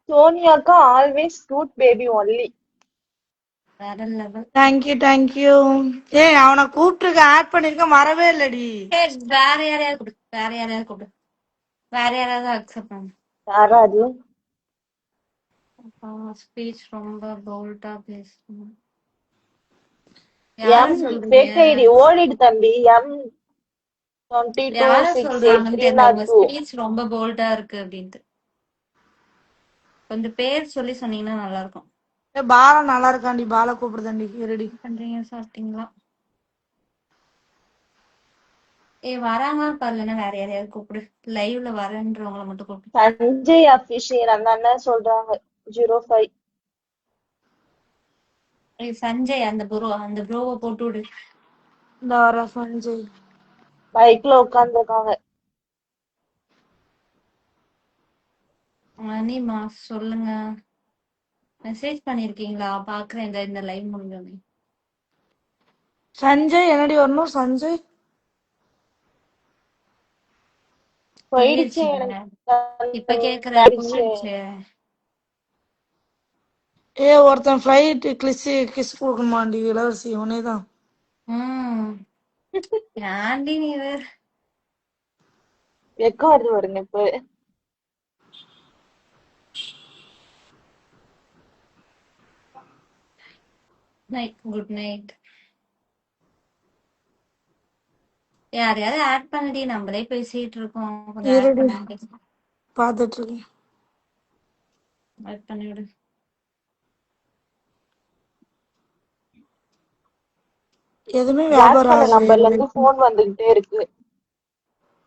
சோனியாக்கா ஆல்வேஸ் கியூட் பேபி ஒன்லி. வேற லெவல். தேங்க்யூ. அவனை கூப்பிட்டு ஆட் பண்ணிருக்க, வரவே இல்லடி. வேற யாரையாவது கூப்பிடு. வேற யாராவது அக்செப்ட் பண்ணு. யாராவது ஸ்பீச் ரொம்ப போல்டா பேசணும். ஓடிடு தம்பி. ஸ்பீச் ரொம்ப போல்டா இருக்கு அப்படின்ட்டு கொஞ்சம் பேர் சொல்லி சொன்னீங்கன்னா நல்லா இருக்கும். பாலா நல்லா இருக்காண்டி. பாலா கூப்பிடுதாண்டி. ரெடி பண்றீங்க? சாப்பிட்டீங்களா? வராங்கன்னு பாருலன்னா வேற யாரையாவது கூப்பிடு. லைவ்ல வரேன்றவங்கள மட்டும் கூப்பிடு. சஞ்சய் அபிஷியல் அந்த அண்ணன் சொல்றாங்க 05. சஞ்சய் அந்த ப்ரோவை போட்டு விடு. சஞ்சய் பைக்ல உட்கார்ந்துருக்காங்க. அனிமா சொல்லுங்க. மெசேஜ் பண்ணிருக்கீங்களா? பாக்குறேன் இந்த லைவ் முடிஞ்சோமே. சஞ்சய் என்னடி வரணும்? சஞ்சய் போயிடுச்சு. இப்ப கேக்குறேன். ஒருத்தன் ஃபிளைட் கிஸ் கொடுக்கணுமாண்டி. இளவரசி உனேதான். ஆண்டி நீ வேற வெக்க வருது வருங்க. இப்ப குட் நைட். யாரையாவது ஆட் பண்ணடி. நம்மளே பேசிட்டு இருக்கோம். பாத்துட்டு இருக்கேன். ஆட் பண்ணி விடு. எதுவுமே வியாபாரம் நம்பர்ல இருந்து போன் வந்துகிட்டே இருக்கு.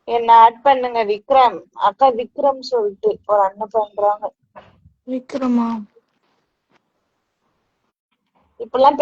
என்ன ஆட் பண்ணுங்க விக்ரம் அக்கா. விக்ரம் சொல்லிட்டு ஒரு அண்ணன் பண்றாங்க. விக்ரமா? இப்பெல்லாம்